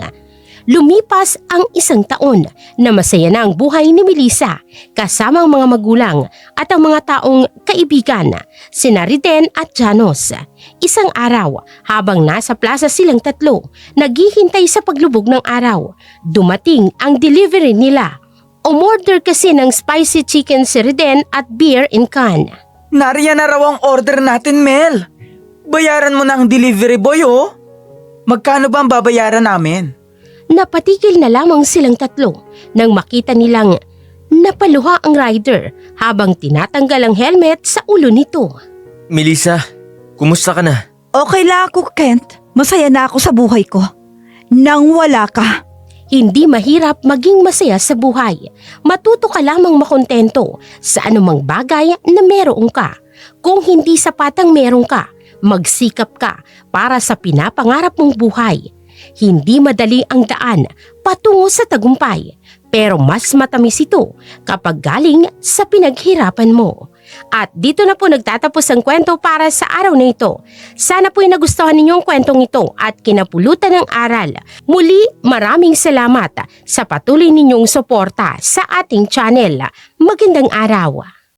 Lumipas ang 1 taon na masaya na ang buhay ni Melissa kasama ang mga magulang at ang mga taong kaibigan, sina Riden at Janos. Isang araw, habang nasa plaza silang tatlo, naghihintay sa paglubog ng araw, dumating ang delivery nila. Umorder kasi ng spicy chicken si Riden at beer in can. Nariyan na raw ang order natin, Mel. Bayaran mo na ang delivery boy, oh. Magkano ba ang babayaran namin? Napatigil na lamang silang tatlo nang makita nilang napaluha ang rider habang tinatanggal ang helmet sa ulo nito. Melissa, kumusta ka na? Okay lang ako, Kent. Masaya na ako sa buhay ko. Nang wala ka. Hindi mahirap maging masaya sa buhay. Matuto ka lamang makontento sa anumang bagay na meron ka. Kung hindi sapat ang meron ka, magsikap ka para sa pinapangarap mong buhay. Hindi madali ang daan patungo sa tagumpay, pero mas matamis ito kapag galing sa pinaghirapan mo. At dito na po nagtatapos ang kwento para sa araw na ito. Sana po'y nagustuhan ninyo ang kwentong ito at kinapulutan ng aral. Muli, maraming salamat sa patuloy ninyong suporta sa ating channel. Magandang araw!